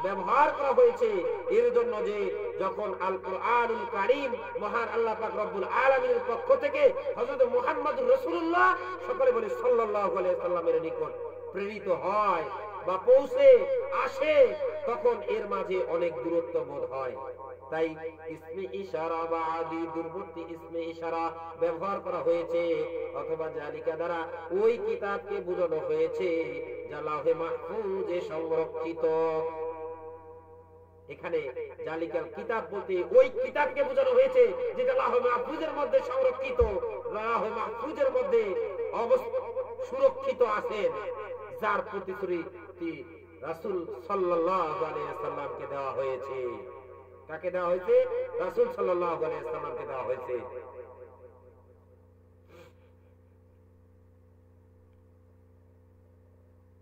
ব্যবহার করা হয়েছে এর জন্য যে যখন আল কুরআনুল কারীম মহান আল্লাহ পাক রব্বুল আলামিনের পক্ষ থেকে হযরত মুহাম্মদুর রাসূলুল্লাহ সকলে বলে সাল্লাল্লাহু আলাইহি সাল্লামের নিকট প্রেরিত হয় বা পৌঁছে আসে, তখন এর মাঝে অনেক দূরত্ব বোধ হয়। তাই ইসমে ইশারা বা আদি দুর্বর্তী ইসমে ইশারা ব্যবহার করা হয়েছে, অথবা জালিকা দ্বারা ওই কিতাবকে বোঝানো হয়েছে যা লাউহে মাহফুজে সংরক্ষিত। এখানে জালিকাল কিতাব বলতে ওই কিতাবকে বোঝানো হয়েছে যেটা লাউহে মাহফুজের মধ্যে সংরক্ষিত, লাউহে মাহফুজের মধ্যে সুরক্ষিত আছেন, যার প্রতিশ্রুতি রাসূল সাল্লাল্লাহু আলাইহি সাল্লামকে দেওয়া হয়েছে। কাকে দেওয়া হয়েছে? রাসূল সাল্লাল্লাহু আলাইহি সাল্লামকে দেওয়া হয়েছে।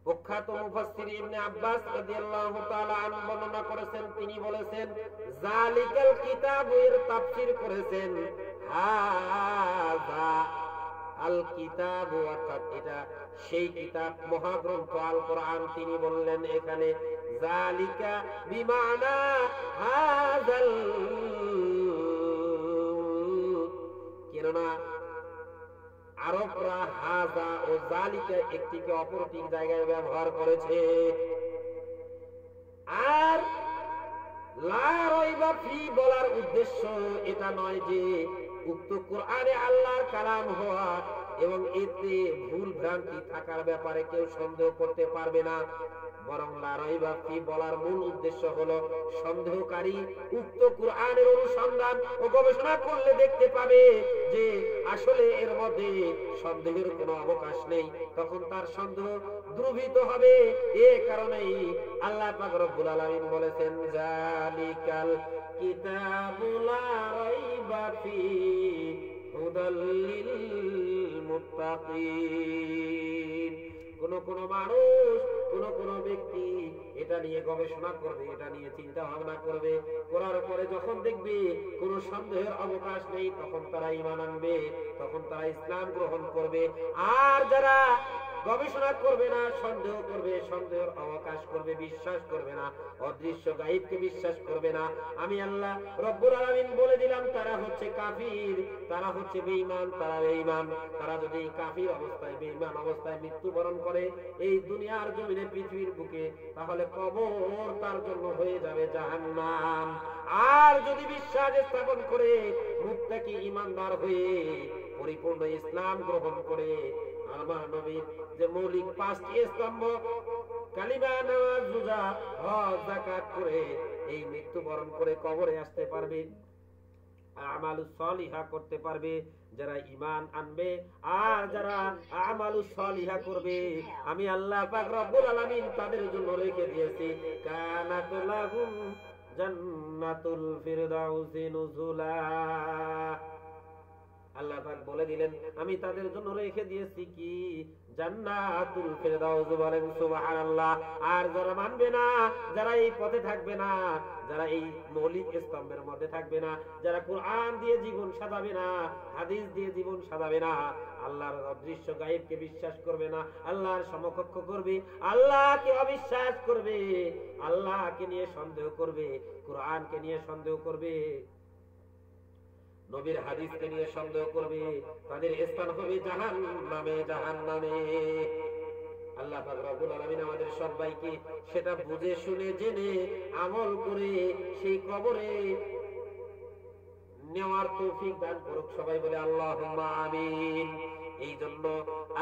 প্রখ্যাত মুফাসসির ইবনে আব্বাস রাদিয়াল্লাহু তাআলা আনহু বর্ণনা করেছেন, তিনি বলেছেন জালিকাল কিতাব এর তাফসীর করেছেন হাযা আল কিতাব, অর্থাৎ এটা সেই কিতাব মহাগ্রন্থ আল কোরআন। তিনি বললেন এখানে জালিকা বিমানা হাযাল, কেননা আরবরা হাযা ও জালিকা একটিকে অপরটির জায়গায় ব্যবহার করেছে। আর লা রাইবা ফি বলার উদ্দেশ্য এটা নয় যে উক্ত কোরআনে আল্লাহর কালাম হওয়া এবং এতে ভুল ভ্রান্তি থাকার ব্যাপারে কেউ সন্দেহ করতে পারবে না, বরং লা রাইবা ফি বলার মূল উদ্দেশ্য হলো সন্দেহকারী উক্ত কোরআনের অনুসন্ধান ও গবেষণা করলে দেখতে পাবে যে আসলে এর মধ্যে সন্দেহের কোনো অবকাশ নেই, তখন তার সন্দেহ দ্রুভীত হবে। এ কারণেই আল্লাহ পাক রব্বুল আলামিন বলেছেন জালিকাল কিতাবু লা রাইবা ফি হুদাল লিল মুত্তাকিন। কোন মানুষ, কোন ব্যক্তি এটা নিয়ে গবেষণা করবে, এটা নিয়ে চিন্তা ভাবনা করবে, করার পরে যখন দেখবে কোন সন্দেহের অবকাশ নেই, তখন তারা ঈমান আনবে, তখন তারা ইসলাম গ্রহণ করবে। আর যারা গবেষণা করবে না, সন্দেহ করবে, সন্দেহের অবকাশ করবে, বিশ্বাস করবে না, অদৃশ্য গায়েবকে বিশ্বাস করবে না, আমি আল্লাহ রব্বুল আলামিন বলে দিলাম তারা হচ্ছে কাফির, তারা হচ্ছে বেঈমান, তারা বেঈমান। তারা যদি কাফির অবস্থায়, বেঈমান অবস্থায় মৃত্যুবরণ করে এই দুনিয়ার জমিনে, পৃথিবীর বুকে, তাহলে কবর তার জন্য হয়ে যাবে জাহান্নাম। আর যদি বিশ্বাস স্থাপন করে মুত্তাকি ঈমানদার হয়ে পরিপূর্ণ ইসলাম গ্রহণ করে আমার নবীর যে মৌলিক 5টি স্তম্ভ কালিমা, নামাজ, রোজা, হজ, যাকাত করে এই মৃত্যুবরণ করে কবরে আসতে পারবে, আমালুস সালিহা করতে পারবে, যারা ঈমান আনবে আর যারা আমালুস সালিহা করবে, আমি আল্লাহ পাক রব্বুল আলামিন তাদের জন্য রেখে দিয়েছি কানাত লাহুম জান্নাতুল ফিরদাউসি নুজুলা। আল্লাহ পাক বলে দিলেন আমি তাদের জন্য রেখে দিয়েছি কি? জান্নাতুল ফিরদাউস। বলেন সুবহানাল্লাহ। আর যারা মানবে না, যারা এই পথে থাকবে না, যারা এই মৌলিক স্তম্ভের মধ্যে থাকবে না, যারা কোরআন দিয়ে জীবন সাজাবে না, হাদিস দিয়ে জীবন সাজাবে না, আল্লাহর অদৃশ্য গায়েবকে বিশ্বাস করবে না, আল্লাহর সমকক্ষ করবে, আল্লাহকে অবিশ্বাস করবে, আল্লাহকে নিয়ে সন্দেহ করবে, কোরআনকে নিয়ে সন্দেহ করবে, নবীর হাদিসকে নিয়ে সন্দেহ করবে, তাদের স্থান হবে জাহান্নামে, জাহান্নামে। আল্লাহ পাক রব্বুল আলামিন আমাদের সবাইকে সেটা বুঝে শুনে জেনে আমল করে সেই কবরে নেওয়ার তৌফিক দান করুক। সবাই বলে আল্লাহুম্মা আমিন। এই জন্য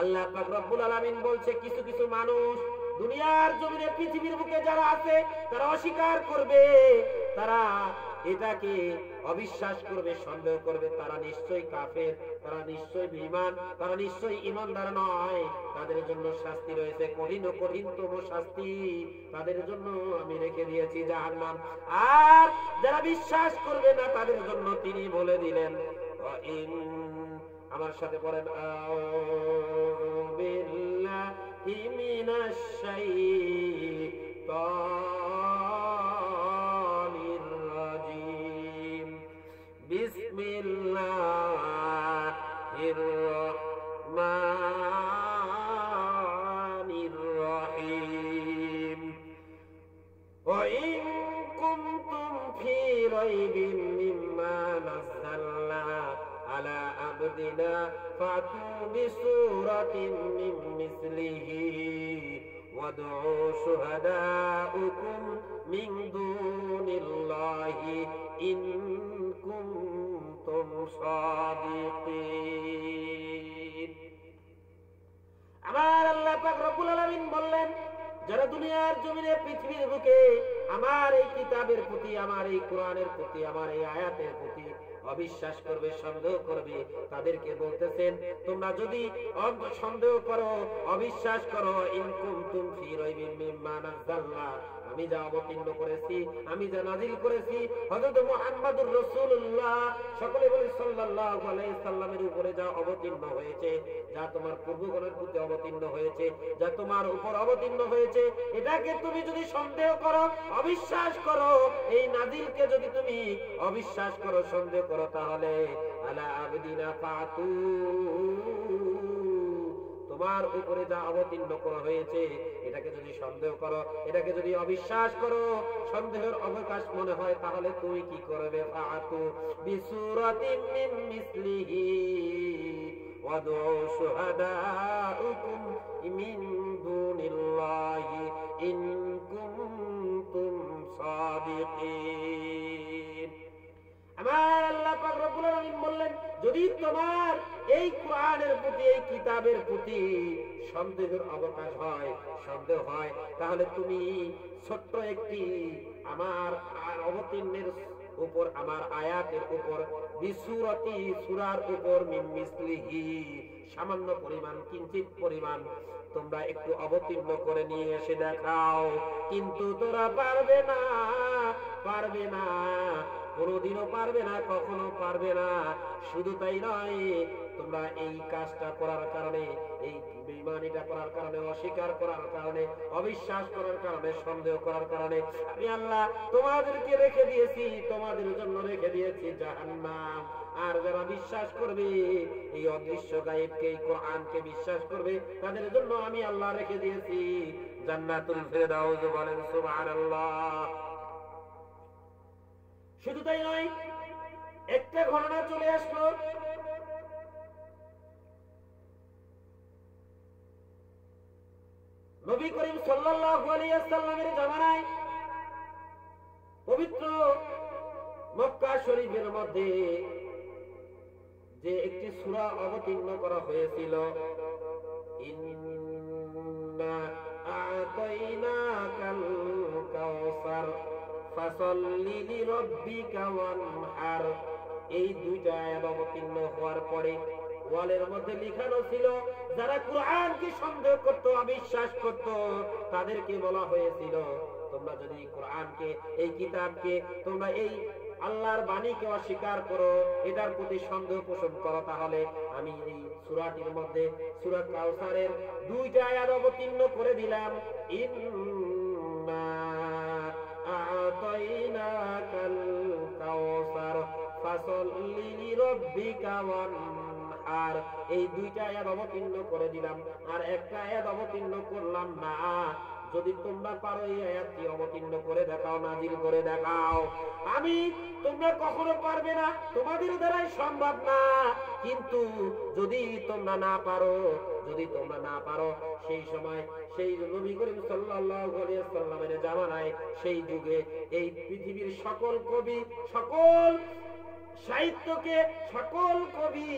আল্লাহ পাক রব্বুল আলামিন বলছে কিছু কিছু মানুষ দুনিয়ার জমিনে, পৃথিবীর বুকে যারা আছে তারা অস্বীকার করবে, তারা এটাকে অবিশ্বাস করবে, সন্দেহ করবে, তারা নিশ্চয়ই কাফের, তারা নিশ্চয়ই বেঈমান, তারা নিশ্চয়ই ঈমানদার নয়, তাদের জন্য শাস্তি রয়েছে, কঠিন ও কঠিনতম শাস্তি তাদের জন্য আমি রেখে দিয়েছি জাহান্নাম। আর যারা বিশ্বাস করবে না তাদের জন্য তিনি বলে দিলেন, আমার সাথে পড়েন, আউযু বিল্লাহি মিনাশ শাইতানির রাইবিম মিম্মা নাযালনা আলা আবদিনা ফাতু বিসূরাতিন মিন মিসলিহি ওয়াদউ শুহাদাউকুম মিন দুনিল্লাহি ইন কুনতুম সাদিকিন। আমার আল্লাহ পাক রব্বুল আলামিন বললেন, যারা দুনিয়ার জমিনে পৃথিবীর বুকে আমার এই কিতাবের প্রতি, আমার এই কোরআনের প্রতি, আমার এই আয়াতের প্রতি অবিশ্বাস করবে, সন্দেহ করবে, তাদেরকে বলতেছেন তোমরা যদি সন্দেহ করো, অবিশ্বাস করো, ইন কুনতুম ফি রাইবিম মিম্মা নাযালনা, আমি যা অবতীর্ণ করেছি, আমি যা নাজিল করেছি হযরত মুহাম্মদুর রাসূলুল্লাহ সকলে বলে সাল্লাল্লাহু আলাইহি সাল্লামের উপরে যা অবতীর্ণ হয়েছে, যা তোমার পূর্বগণের প্রতি অবতীর্ণ হয়েছে, যা তোমার উপর অবতীর্ণ হয়েছে, এটাকে তুমি যদি সন্দেহ করো, অবিশ্বাস করো, এই নাজিলকে যদি তুমি অবিশ্বাস করো, সন্দেহ করো, তাহলে আলা আবদিনা ফাতু, তোমার উপরে যা অবতীর্ণ করা হয়েছে এটাকে যদি সন্দেহ করো, এটাকে যদি অবিশ্বাস করো, সন্দেহের অবকাশ মনে হয়, তাহলে তুমি কি করবে? ফাতু বিসূরাতিন মিন মিসলিহি ওয়াদউ শুহাদাউকুম মিন দুনিল্লাহি ইন কুনতুম সাদিকিন। আমার আল্লাহ পাক রব্বুল আলামিন বললেন, যদি তোমার এই কোরআনের প্রতি, এই কিতাবের প্রতি সন্দেহের অবকাশ হয়, সন্দেহ হয়, তাহলে তুমি ছোট্ট একটি আমার অবতীর্ণের উপর, আমার আয়াতের উপর, বিসূরাতি সূরার উপর, মিন মিসলিহি সামান্য পরিমাণ, কিঞ্চিত পরিমাণ তোমরা একটু অবতীর্ণ করে নিয়ে এসে দেখাও, কিন্তু তোরা পারবে না, পারবে না, কোনোদিনও পারবে না, কখনো পারবে না। শুধু তাই নয়, তোমরা এই কাজটা করার কারণে, এই বেঈমানিটা করার কারণে, অস্বীকার করার কারণে, অবিশ্বাস করার কারণে, সন্দেহ করার কারণে আমি আল্লাহ তোমাদেরকে রেখে দিয়েছি, তোমাদের জন্য রেখে দিয়েছি জাহান্নাম। আর যারা বিশ্বাস করবে, এই অদৃশ্য গায়েবকে, এই কোরআনকে বিশ্বাস করবে, তাদের জন্য আমি আল্লাহ রেখে দিয়েছি জান্নাতুল ফিরদাউস। বলেন সুবহানাল্লাহ। শুধু তাই নয়, একটা ঘটনা চলে আসলো, নবী করিম সাল্লাল্লাহু আলাইহি ওয়াসাল্লামের জামানায় পবিত্র মক্কা শরীফের মধ্যে যে একটি সূরা অবতীর্ণ করা হয়েছিল, ইন্না আ'তাইনাকাল কাউসার ফাসাল্লি লিরাব্বিকা ওয়ানহার, এই দুইটা আয়াত অবতীর্ণ হওয়ার পরে ওয়ালের মধ্যে লিখানো ছিল, যারা কোরআনকে সন্দেহ করত, অবিশ্বাস করত, তাদেরকে বলা হয়েছিল, তোমরা যদি কোরআনকে, এই কিতাবকে, তোমরা এই আল্লাহর বাণীকে অস্বীকার করো, এটার প্রতি সন্দেহ পোষণ করো, তাহলে আমি এই সূরাটির মধ্যে, সূরা কাউসারের দুইটা আয়াত অবতীর্ণ করে দিলাম, ইন্না আ'তাইনাকাল কাউসার ফাসাল্লি লিরাব্বিকা ওয়ানহার, এই দুইটা আয়াত অবতীর্ণ করে দিলাম, আর একটা আয়াত অবতীর্ণ করলাম না। যদি তোমরা পারো এই আয়াতটি অবতীর্ণ করে দেখাও, নাজিল করে দেখাও। আমি, তোমরা কখনো পারবে না, তোমাদের দ্বারাই সম্ভব না, কিন্তু যদি তোমরা না পারো, যদি তোমরা না পারো, সেই সময়, সেই নবী করিম সাল্লাল্লাহু আলাইহি ওয়াসাল্লামের জামানায়, সেই যুগে এই পৃথিবীর সকল কবি, সকল সাহিত্যকে, সকল কবি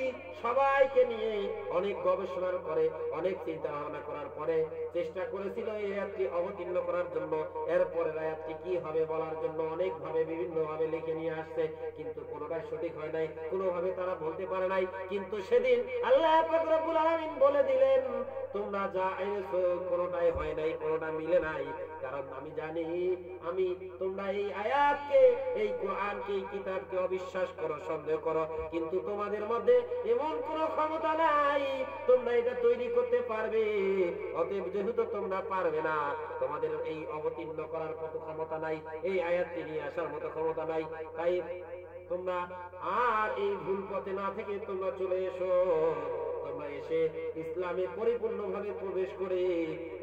সবাইকে নিয়ে অনেক গবেষণার পরে, অনেক চিন্তা ভাবনা করার পরে চেষ্টা করেছিল এই আয়াতটি অবতীর্ণ করার জন্য। এরপরের আয়াতটি কি হবে বলার জন্য অনেক ভাবে, বিভিন্ন ভাবে লিখে নিয়ে আসছে, কিন্তু কোনোটাই সঠিক হয় নাই, কোনোভাবে তারা বলতে পারে নাই। কিন্তু সেদিন আল্লাহ পাক রব্বুল আলামিন বলে দিলেন, তোমরা যা এনেছো কোনোটাই হয় নাই, কোনোটা মিলে নাই, কারণ আমি জানি, আমি, তোমরা এই আয়াতকে, এই কোরআনকে, এই কিতাবকে অবিশ্বাস করো, সন্দেহ করো, কিন্তু তোমাদের মধ্যে এমন কোনো ক্ষমতা নাই তোমরা এটা তৈরি করতে পারবে। অতএব যেহেতু তোমরা পারবে না, তোমাদের এই অবতীর্ণ করার মতো ক্ষমতা নাই, এই আয়াতটি নিয়ে আসার মতো ক্ষমতা নাই, তাই তোমরা আর এই ভুল পথে না থেকে তোমরা চলে এসো, তোমরা এসে ইসলামে পরিপূর্ণভাবে প্রবেশ করে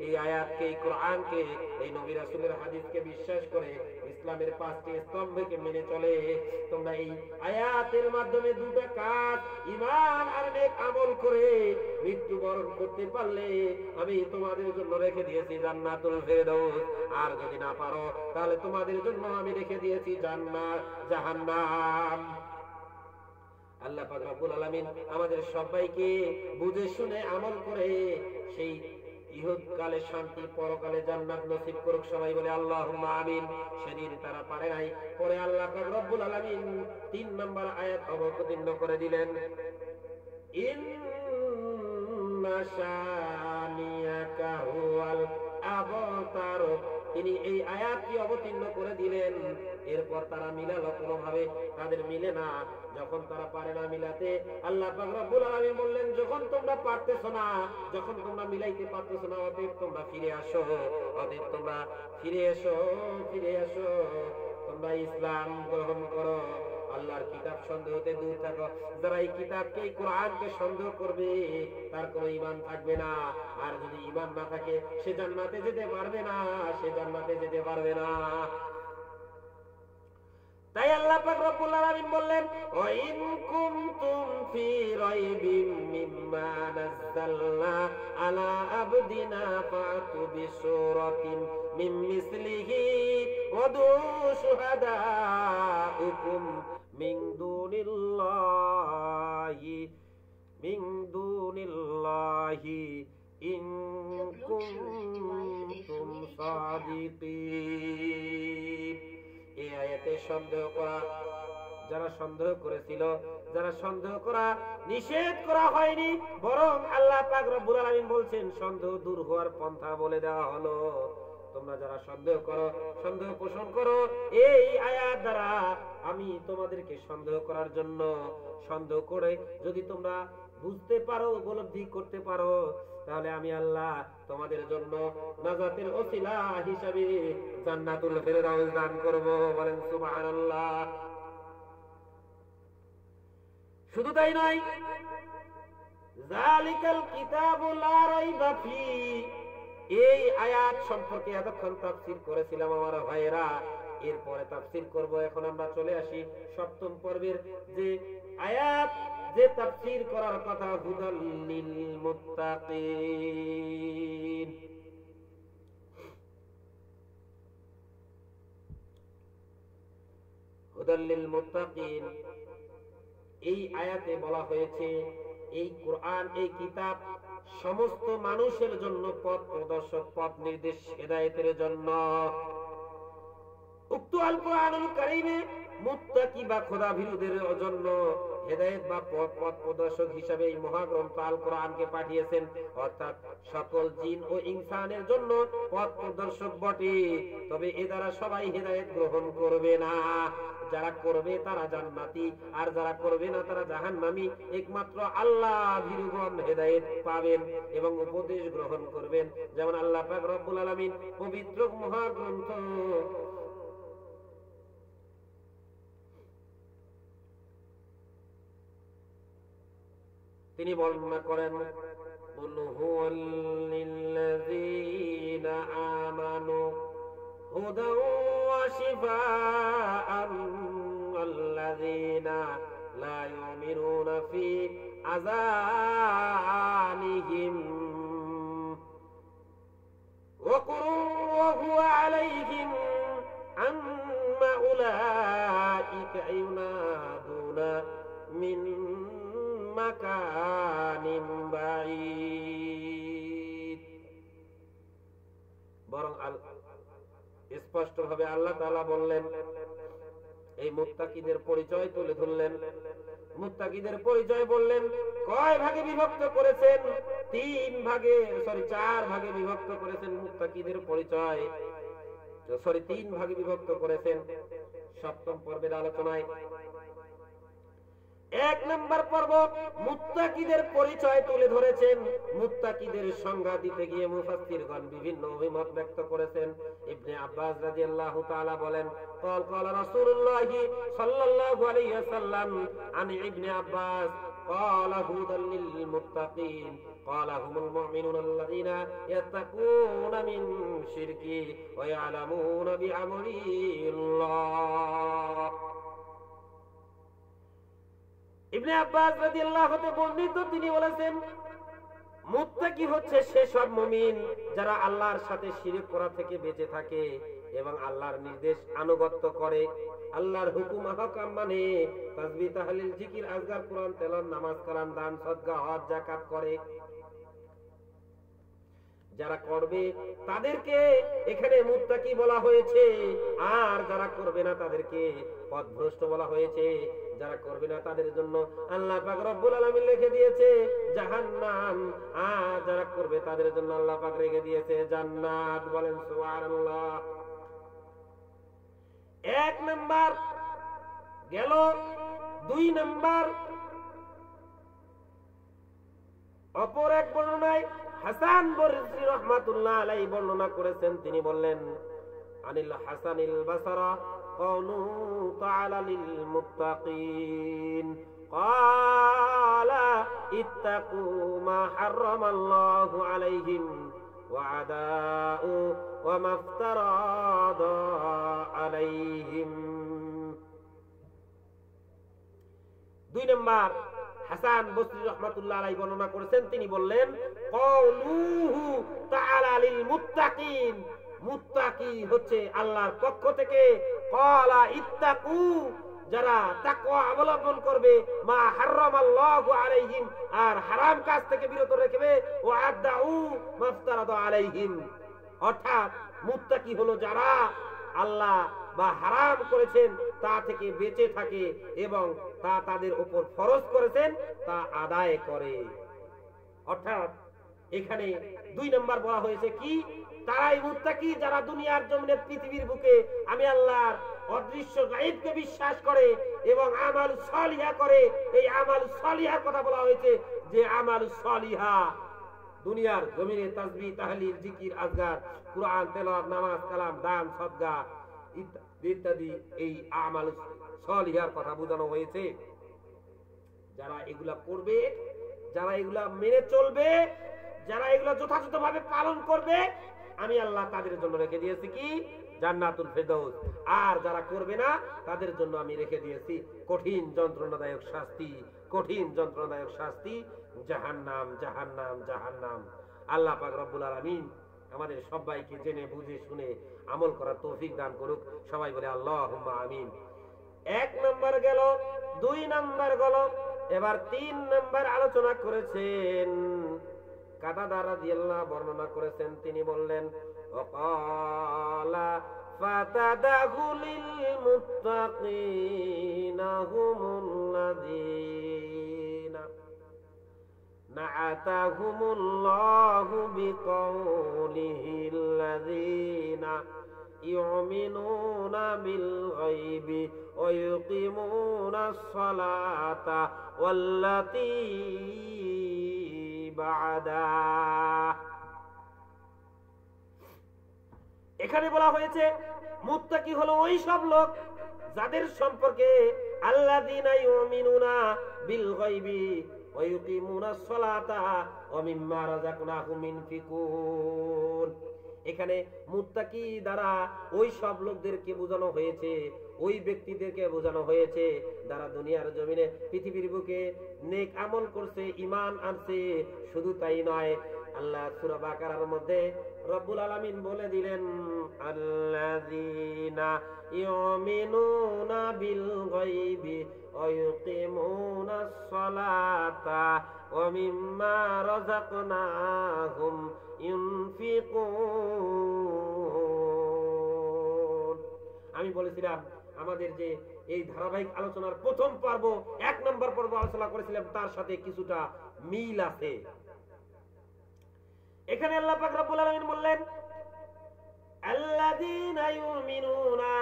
এই আয়াতকে, এই কোরআনকে, এই নবী রাসূলের হাদিসকে বিশ্বাস করে ইসলামের 5টি স্তম্ভকে মেনে চলে। তোমরা এই আয়াতের মাধ্যমে দুটো কাজ, ঈমান আর নেক আমল করে মৃত্যুবরণ করতে পারলে আমি তোমাদের জন্য রেখে দিয়েছি জান্নাতুল ফেরদৌস। আর যদি না পারো তাহলে তোমাদের জন্য আমি রেখে দিয়েছি জাহান্নাম। আল্লাহ পাক রব্বুল আলামিন আমাদের সবাইকে বুঝে শুনে আমল করে সেই ইহকালে শান্তি, পরকালে জান্নাত নসিব করুক। সবাই বলে আল্লাহুম্মা আমিন। সেদিন তারা পারে নাই, পরে আল্লাহ পাক রব্বুল আলামিন 3 নম্বর আয়াত অবতীর্ণ করে দিলেন, ইন্না শানিয়াকা হুয়াল আবতার। তিনি এই আয়াতটি অবতীর্ণ করে দিলেন। এরপর তারা মিলালো, কোনোভাবে তাদের মিলে না। যখন তারা পারে না মিলাতে, আল্লাহ পাক রব্বুল আলামিন বললেন, যখন তোমরা পারতেছো না, যখন তোমরা মিলাইতে পারতেছো না, অতএব তোমরা ফিরে আসো, অতএব তোমরা ফিরে এসো, ফিরে আসো, তোমরা ইসলাম গ্রহণ করো, আল্লাহর কিতাব সন্দেহতে দূর থাকো। যারা এই কিতাবকে, এই কোরআনকে সন্দেহ করবে, তার কোনো ঈমান থাকবে না। আর যদি ঈমান না থাকে, সে জান্নাতে যেতে পারবে না, সে জান্নাতে যেতে পারবে না। তাই আল্লাহ পাক রব্বুল আলামিন বললেন, ওয়া ইন কুনতুম ফি রাইবিম মিম্মা নাযালনা আলা আবদিনা ফাতু বিসূরাতিন মিন মিসলিহি ওয়াদু শুহাদাউকুম মিন দুনিল্লাহি ইন কুনতুম সাদিকিন। এই আয়াতে সন্দেহ করা, যারা সন্দেহ করেছিল, যারা সন্দেহ করা নিষেধ করা হয়নি, বরং আল্লাহ পাক রব্বুল আলামিন বলছেন সন্দেহ দূর হওয়ার পন্থা বলে দেওয়া হলো। তোমরা যারা সন্দেহ করো, সন্দেহ পোষণ করো, এই আয়াত দ্বারা আমি তোমাদেরকে সন্দেহ করার জন্য, সন্দেহ করে যদি তোমরা বুঝতে পারো, উপলব্ধি করতে পারো, তাহলে আমি আল্লাহ তোমাদের জন্য নাজাতের ওসিলা হিসাবে জান্নাতুল ফেরদাউস দান করব। বলেন সুবহানাল্লাহ। শুধু তাই নয়, যালিকাল কিতাবু লা রাইবা ফি, এই আয়াত সম্পর্কে এতক্ষণ তাফসীর করেছিলাম আমার ভাইয়েরা, এরপরে তাফসীর করব। এখন আমরা চলে আসি 7ম পর্বের যে আয়াত, যে তাফসীর করার কথা, হুদাল লিল মুত্তাকিন। হুদাল লিল মুত্তাকিন, এই আয়াতে বলা হয়েছে এই কোরআন, এই কিতাব সমস্ত মানুষের জন্য পথ প্রদর্শক, পথ নির্দেশ, হেদায়েতের জন্য। উক্ত আল কোরআনুল কারীমে মুত্তাকি বা খোদাভীরুদের জন্য হেদায়েত বা পথ প্রদর্শক হিসেবে এই মহাগ্রন্থ আল কোরআনকে পাঠিয়েছেন, অর্থাৎ সকল জিন ও ইনসানের জন্য পথ প্রদর্শক বটে। তবে এ দ্বারা সবাই হেদায়েত গ্রহণ করবে না। যারা করবে তারা জান্নাতি, আর যারা করবে না তারা জাহান্নামী। একমাত্র আল্লাহ ভীরুগণ হেদায়েত পাবেন এবং উপদেশ গ্রহণ করবেন। যেমন আল্লাহ পাক রব্বুল আলামিন পবিত্র মহাগ্রন্থ তিনি বর্ণনা করেন, কুল হুয়াল্লিল্লাযীনা আমানু হুদাও ওয়া শিফাআন আল্লাযীনা লা ইউমিনুনা ফি আযানিহিম ওয়া কুরু হুয়া আলাইহিম আম্মা উলাইকা ইউনাদুনা মিন মাকানিম বাঈদ। বরং স্পষ্টভাবে আল্লাহ তাআলা বললেন, এই মুত্তাকিদের পরিচয় তুলে ধরলেন। মুত্তাকিদের পরিচয় বললেন, কয় ভাগে বিভক্ত করেছেন? 4 ভাগে বিভক্ত করেছেন মুত্তাকিদের পরিচয়, 3 ভাগে বিভক্ত করেছেন 7ম পর্বের আলোচনায়। 1 নম্বর পর্ব মুত্তাকিদের পরিচয় তুলে ধরেছেন। মুত্তাকিদের সংজ্ঞা দিতে গিয়ে মুফাসসিরগণ বিভিন্ন অভিমত ব্যক্ত করেছেন। ইবনে আব্বাস রাদিয়াল্লাহু তাআলা বলেন, قال رسول الله صلى الله عليه وسلم عن ابن عباس قال هدى للمتقين قال هم المؤمنون الذين يتقون من شركي ويعلمون بأمر الله ইবনে আব্বাস রাদিয়াল্লাহু তাআলা বর্ণিত তিনি বলেছেন মুত্তাকি হচ্ছে সেসব মুমিন যারা আল্লাহর সাথে শিরক করা থেকে বেঁচে থাকে এবং আল্লাহর নির্দেশ আনুগত্য করে, আল্লাহর হুকুম আহকাম মানে, তাসবিহ তাহলিল জিকির আজকার কোরআন তেলাওয়াত নামাজ কালাম দান সদকা হজ যাকাত করে। যারা করবে তাদেরকে এখানে মুত্তাকি বলা হয়েছে, আর যারা করবে না তাদেরকে পথভ্রষ্ট বলা হয়েছে। যারা করবে না তাদের জন্য আল্লাহ পাক রব্বুল আলামিন লিখে দিয়েছে জাহান্নাম, আর যারা করবে তাদের জন্য আল্লাহ পাক রেখে দিয়েছে জান্নাত। বলেন সুবহানাল্লাহ। এক নাম্বার গেল। দুই নাম্বার অপর এক বর্ণনায় হাসান বসরি রাহমাতুল্লাহ আলাইহি বর্ণনা করেছেন, তিনি বললেন আনিল হাসানিল বাসরা قوله تعالى للمتقين قال اتقوا ما حرم الله عليهم وعداء وما افترض عليهم। দুই নম্বর হাসান বসরি রাহমাতুল্লাহ আলাইহি বর্ণনা করেছেন, তিনি বললেন قوله تعالى للمتقين, মুত্তাকি হচ্ছে আল্লাহর পক্ষ থেকে, ক্বালা ইত্তাকু, যারা তাকওয়া অবলম্বন করবে, মা হারামাল্লাহু আলাইহিম, আর হারাম কাজ থেকে বিরত রাখবে, ওয়া আদাউ মাফতারাদা আলাইহিম, অর্থাৎ মুত্তাকি হলো যারা আল্লাহ বা হারাম করেছেন তা থেকে বেঁচে থাকে এবং তা তাদের উপর ফরজ করেছেন তা আদায় করে। অর্থাৎ এখানে দুই নম্বর বলা হয়েছে কি, তারাই মুত্তাকি যারা দুনিয়ার জমিনে পৃথিবীর বুকে আমি আল্লাহর অদৃশ্য গায়েবকে বিশ্বাস করে এবং আমাল সলিহা করে। এই আমাল সলিহার কথা বলা হয়েছে যে আমাল সলিহা দুনিয়ার জমিনে তাসবিহ তাহলিল জিকির আজকার কুরআন তেলাওয়াত নামাজ কালাম দান সদকা ইত্যাদি, এই আমাল সলিহার কথা বোঝানো হয়েছে। যারা এগুলা করবে, যারা এগুলা মেনে চলবে, যারা এগুলা যথাযথভাবে পালন করবে, আমি আল্লাহ তাদের জন্য রেখে দিয়েছি কি জান্নাতুল ফেরদাউস। আর যারা করবে না তাদের জন্য আমি রেখে দিয়েছি কঠিন যন্ত্রণাদায়ক শাস্তি, কঠিন যন্ত্রণাদায়ক শাস্তি, জাহান্নাম জাহান্নাম জাহান্নাম। আল্লাহ পাক রব্বুল আলামিন আমাদের সবাইকে জেনে বুঝে শুনে আমল করার তৌফিক দান করুক। সবাই বলে আল্লাহুম্মা আমিন। এক নম্বর গেল, দুই নম্বর গেল, এবার তিন নম্বর আলোচনা করেছেন কাতাদা রাদিয়াল্লাহু বর্ণনা করেছেন, তিনি বললেন ওয়াকালা ফাতাদাহুলিল মুত্তাকিনা হুমুল্লাযীনা নাআতাহুমুল্লাহু বিকাউলিহিল্লাযীনা ইউমিনুনা বিল গায়বি ওয়া ইউকিমুনাস সালাতা ওয়াল্লাতী বাদা। এখানে বলা হয়েছে মুত্তাকি হলো ওই সব লোক যাদের সম্পর্কে আল্লাযীনা ইউমিনুনা বিল গায়বি ওয়া ইউকিমুনাস সালাতা ওয়া মিম্মা রাযাকনাহুম ইউনফিকুন। এখানে মুত্তাকি দ্বারা ওই সব লোকদেরকে বোঝানো হয়েছে, ওই ব্যক্তিদেরকে বোঝানো হয়েছে যারা দুনিয়ার জমিনে পৃথিবীর বুকে নেক আমল করছে, ঈমান আনছে। শুধু তাই নয়, আল্লাহ সূরা বাকারার মধ্যে রব্বুল আলামিন বলে দিলেন আল্লাযীনা ইউমিনুনা বিল গায়বি ওয়া ইউকিমুনাস সালাতা ওয়া মিম্মা রাযাকনাহুম ইউনফিকুন। আমি বলেছিলাম আমাদের যে এই ধারাবাহিক আলোচনার প্রথম পর্ব, এক নম্বর পর্ব আলোচনা করেছিলাম, তার সাথে কিছুটা মিল আছে। এখানে আল্লাহ পাক রব্বুল আলামিন বললেন আল্লাযীনা ইউমিনুনা,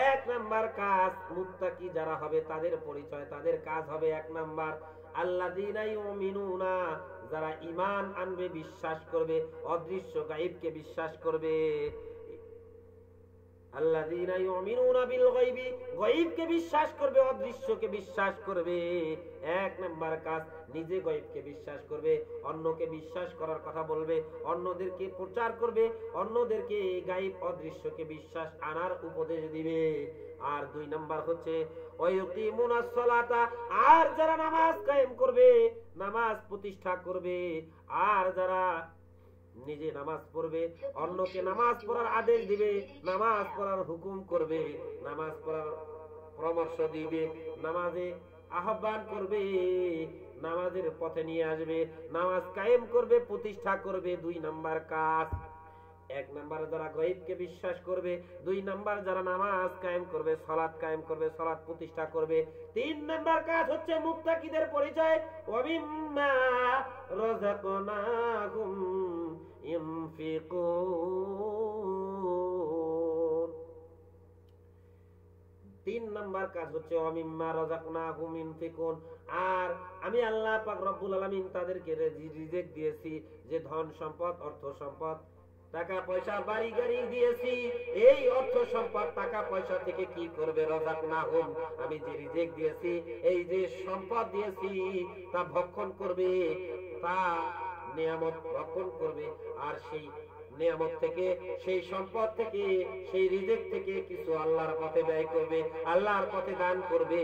এক নাম্বার কাজ মুত্তাকি যারা হবে তাদের পরিচয়, তাদের কাজ হবে এক নাম্বার আল্লাযীনা ইউমিনুনা, যারা ঈমান আনবে, বিশ্বাস করবে, অদৃশ্য গায়েবকে বিশ্বাস করবে। আল্লাযীনা ইউমিনুনা বিল গায়বি, গায়বকে বিশ্বাস করবে, অদৃশ্যকে বিশ্বাস করবে। এক নাম্বার কাজ, নিজে গায়বকে বিশ্বাস করবে, অন্যকে বিশ্বাস করার কথা বলবে, অন্যদেরকে প্রচার করবে, অন্যদেরকে গায়ব অদৃশ্যকে বিশ্বাস আনার উপদেশ দিবে। আর দুই নাম্বার হচ্ছে ওয়ায়ুকিমুনাস সালাতা, আর যারা নামাজ কায়েম করবে, নামাজ প্রতিষ্ঠা করবে, আর যারা নিজে নামাজ পড়বে, অন্যকে নামাজ পড়ার আদেশ দিবে, নামাজ পড়ার হুকুম করবে, নামাজ পড়ার পরামর্শ দিবে, নামাজে আহ্বান করবে, নামাজের পথে নিয়ে আসবে, নামাজ কায়েম করবে, প্রতিষ্ঠা করবে। দুই নাম্বার কাজ। এক নাম্বার যারা গায়বকে বিশ্বাস করবে, দুই নাম্বার যারা নামাজ কায়েম করবে, সালাত কায়েম করবে, সালাত প্রতিষ্ঠা করবে। তিন নাম্বার কাজ হচ্ছে মুত্তাকিদের পরিচয়, ওয়া মিম্মা রাযাকনাহুম ইনফিকুন। তিন নাম্বার কাজ হচ্ছে ওয়া মিম্মা রাযাকনাহুম ইনফিকুন। আর আমি আল্লাহ পাক রব্বুল আলামিন তাদেরকে রিজিক দিয়েছি, যে ধন সম্পদ, অর্থ সম্পদ, টাকা পয়সা, বাড়ি গাড়ি দিয়েছি। এই অর্থ সম্পদ, টাকা পয়সা থেকে কি করবে? রাযাকনাহুম, আমি যে রিজিক দিয়েছি, এই যে সম্পদ দিয়েছি, তা ভক্ষণ করবে, তা নিয়ামত ভক্ষণ করবে। আর সেই নিয়ামত থেকে, সেই সম্পদ থেকে, সেই রিজিক থেকে কিছু আল্লাহর পথে ব্যয় করবে, আল্লাহর পথে দান করবে,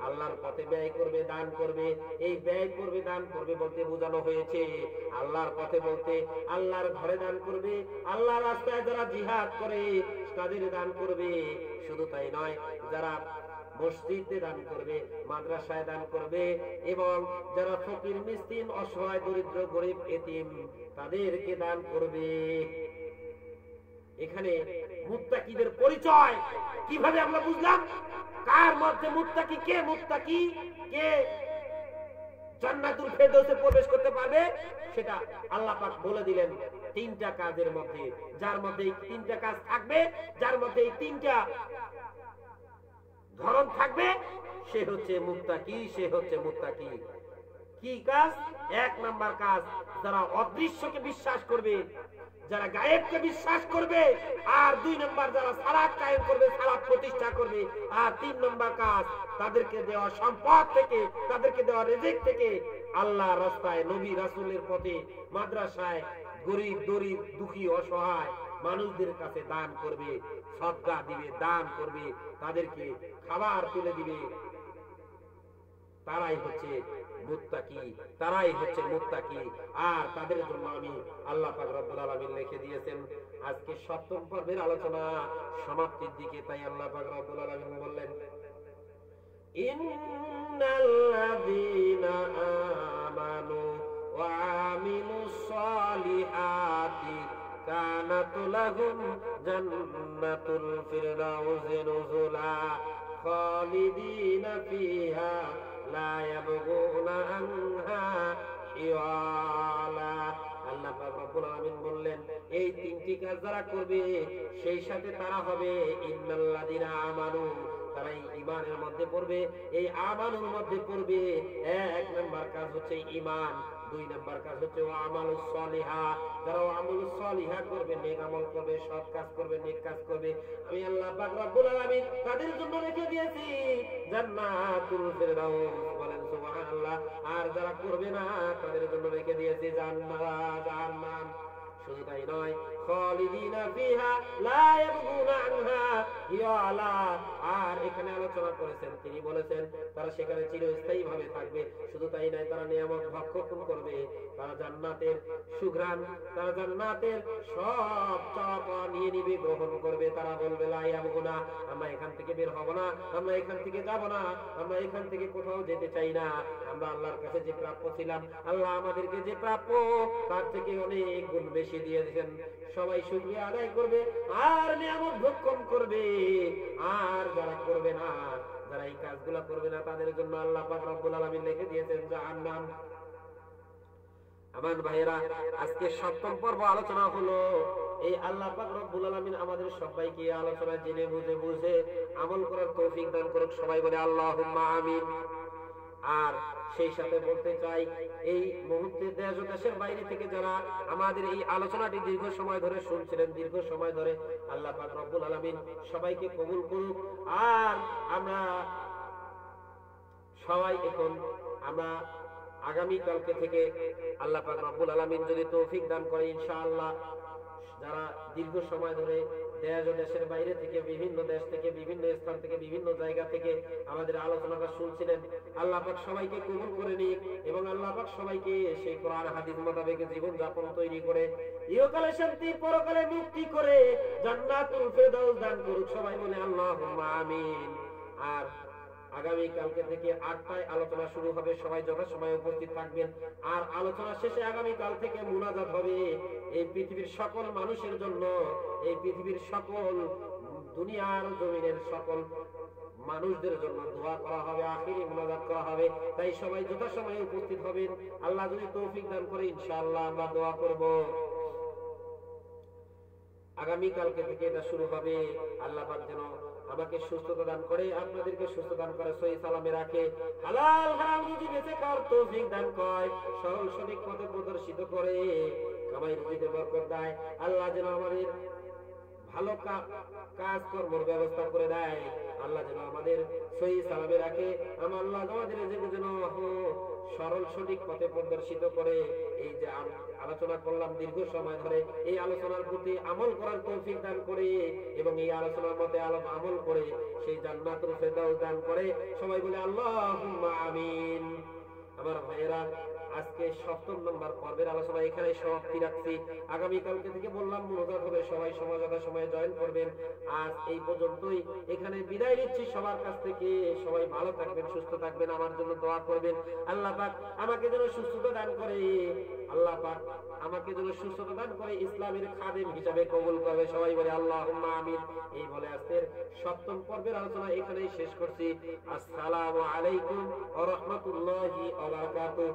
আল্লাহর পথে ব্যয় করবে, দান করবে। এই ব্যয় করবে, দান করবে বলতে বোঝানো হয়েছে আল্লাহর পথে বলতে আল্লাহর ঘরে দান করবে, আল্লাহর রাস্তায় যারা জিহাদ করে তাদের দান করবে। শুধু তাই নয়, যারা মসজিদে দান করবে, মাদ্রাসায় দান করবে, এবং যারা ফকির, মিসকিন, অসহায়, দরিদ্র, গরিব, এতিম, তাদেরকে দান করবে। এখানে মুত্তাকিদের পরিচয় কিভাবে আমরা বুঝলাম? কার মধ্যে মুত্তাকি, কে মুত্তাকি, কে জান্নাতুল ফেরদৌসে প্রবেশ করতে পারবে, সেটা আল্লাহ পাক বলে দিলেন তিনটা কাজের মধ্যে। যার মধ্যে এই তিনটা কাজ থাকবে, যার মধ্যে এই তিনটা ধরন থাকবে, সে হচ্ছে মুত্তাকি, সে হচ্ছে মুত্তাকি। কি কাজ? এক নাম্বার কাজ, যারা অদৃশ্যকে বিশ্বাস করবে, যারা গায়েবকে বিশ্বাস করবে। আর দুই নাম্বার, যারা সালাত কায়েম করবে, সালাত প্রতিষ্ঠা করবে। আর তিন নাম্বার কাজ, তাদেরকে দেওয়া সম্পদ থেকে, তাদেরকে দেওয়া রিজিক থেকে আল্লাহ রাস্তায়, নবী রাসূলের পথে, মাদ্রাসায় গরিব, দরিদ্র, দুঃখী, অসহায় মানুষদের কাছে দান করবে, সদকা দিবে, দান করবে, তাদেরকে খাবার তুলে দিবে। তারাই হচ্ছে মুত্তাকি, তারাই হচ্ছে মুত্তাকি। আর তাদের জন্য আমি আল্লাহ পাক রব্বুল আলামিন লিখে দিয়েছেন আজকে সপ্তম পর্বের আলোচনা সমাপ্তির দিকে। তাই আল্লাহ পাক রব্বুল আলামিন বললেন, ইন্নাল্লাযীনা আমানু ওয়া আমিলুস সালিহাতি কানাত লাহুম জান্নাতুল ফিরদাউসি নুজুলা খালিদিনা ফিহা লা ইয়াবগুনা আনহা হিওয়ালা। আল্লাহ পাক রব্বুল আলামিন বললেন, এই তিনটি কাজ যারা করবে, সেই সাথে তারা হবে ইন্নাল্লাযীনা আমানু, তারা ঈমানের মধ্যে পড়বে। এই আমানুর মধ্যে পড়বে। এক নাম্বার কাজ হচ্ছে ঈমান, দুই নাম্বার কাজ হচ্ছে আমালুস সালিহা, যারা আমালুস সালিহা করবে, নেক আমল করবে, সৎ কাজ করবে, নেক কাজ করবে, আমি আল্লাহ পাক রব্বুল আলামিন তাদের জন্য রেখে দিয়েছি জান্নাতুল ফিরদাউস। বলেন সুবহানাল্লাহ। আর যারা করবে না, তাদের জন্য রেখে দিয়েছি জাহান্নাম। শুধু তাই নয়, খালিদিনা ফিহা লা ইয়াবগুনা আনহা হিওয়ালা। আর এখানে আলোচনা করেছেন, তিনি বলেছেন তারা সেখানে চিরস্থায়ী ভাবে থাকবে। শুধু তাই নয়, তারা নিয়ামত ভক্ষণ করবে, তারা জান্নাতের সুঘ্রাণ, তারা জান্নাতের সব চাওয়া নিয়ে নিবে, গ্রহণ করবে। তারা বলবে লা ইয়াবগুনা, আমরা এখান থেকে বের হব না, আমরা এখান থেকে যাব না, আমরা এখান থেকে কোথাও যেতে চাই না। আমরা আল্লাহর কাছে যে প্রাপ্য ছিলাম, আল্লাহ আমাদেরকে যে প্রাপ্য, তার থেকে অনেক গুণ বেশি দিয়েছেন। সবাই শুকরিয়া আদায় করবে আর নিয়ামত ভক্ষণ করবে। আর যারা করবে না, যারা এই কাজগুলো করবে না, তাদের জন্য আল্লাহ পাক রব্বুল আলামিন লিখে দিয়েছেন জাহান্নাম। আমার ভাইয়েরা, আজকে সপ্তম পর্ব আলোচনা হলো এই। আল্লাহ পাক রব্বুল আলামিন আমাদের সবাইকে আলোচনা জেনে বুঝে আমল করার তৌফিক দান করুক। সবাই বলে আল্লাহুম্মা আমিন। আর সেই সাথে বলতে চাই, এই মুহূর্তে দেশ ও দেশের বাইরে থেকে যারা আমাদের এই আলোচনাটি দীর্ঘ সময় ধরে শুনছিলেন, দীর্ঘ সময় ধরে, আল্লাহ পাক রব্বুল আলামিন সবাইকে কবুল করুক। আর আমরা সবাই এখন আমরা আগামী কালকে থেকে আল্লাহ পাক রব্বুল আলামিন যদি তৌফিক দান করে, ইনশাআল্লাহ যারা দীর্ঘ সময় ধরে দেশ ও দেশের বাইরে থেকে, বিভিন্ন দেশ থেকে, বিভিন্ন স্থান থেকে, বিভিন্ন জায়গা থেকে আমাদের আলোচনাটা শুনছিলেন, আল্লাহ পাক সবাইকে কবুল করে নিক এবং আল্লাহ পাক সবাইকে সেই কোরআন হাদিস মোতাবেক জীবন যাপন তৈরি করে ইহকালে শান্তি, পরকালে মুক্তি করে জান্নাতুল ফেরদাউস দান করুক। সবাই বলে আল্লাহুম্মা আমিন। আর আগামী কালকে থেকে 8টায় আলোচনা শুরু হবে, সবাই যথাসময়ে উপস্থিত থাকবেন। আর আলোচনা শেষে আগামী কাল থেকে মুনাজাত হবে এই পৃথিবীর সকল মানুষের জন্য, এই পৃথিবীর সকল দুনিয়ার জমিনের সকল মানুষদের জন্য দোয়া করা হবে, আখিরি মুনাজাত করা হবে। তাই সবাই যথাসময়ে উপস্থিত হবেন। আল্লাহ যদি তৌফিক দান করে ইনশাআল্লাহ আমরা দোয়া করব। আগামী কালকে থেকে এটা শুরু হবে। আল্লাহ পাক যেন আমাকে সুস্থতা দান করে, আপনাদেরকে সুস্থ দান করে, সহি সালামে রাখে, হালাল হারাম রুজি বেঁচে খাওয়ার তৌফিক দান করে, সরল সঠিক পথে প্রদর্শিত করে, কামাই রুজিতে বরকত দেয়। আল্লাহ যেন আমাদের ভালো কাজ কর্মের ব্যবস্থা করে দেয়। আল্লাহ যেন আমাদের সহি সালামে রাখে। আল্লাহ আমাদের যেন সরল সঠিক পথে প্রদর্শিত করে। এই যে আলোচনা করলাম দীর্ঘ সময় ধরে, এই আলোচনার প্রতি আমল করার তৌফিক দান করে এবং এই আলোচনার মতে আমল করে সেই জান্নাতুল ফেরদাউস দান করে। সবাই বলে আল্লাহুম্মা আমিন। আমার ভাইয়েরা, আজকে 7ম নম্বর পর্বের আলোচনা এখানে সমাপ্তি রাখছি। আগামী কালকে থেকে বললাম মুনাজাত হবে, সবাই সময়ে জয়েন করবেন। আজ এই পর্যন্তই, এখানে বিদায় নিচ্ছি সবার কাছ থেকে। সবাই ভালো থাকবেন, সুস্থ থাকবেন, আমার জন্য দোয়া করবেন। আল্লাহ পাক আমাকে যেন সুস্থতা দান করে, আল্লাহ পাক আমাকে যেন সুস্থতা দান করে ইসলামের খাদেম হিসাবে কবুল করবে। সবাই বলে আল্লাহুম্মা আমিন। এই বলে আজকের 7ম পর্বের আলোচনা এখানেই শেষ করছি। আসসালামু আলাইকুম ওয়া রাহমাতুল্লাহি ওয়া বারাকাতুহু।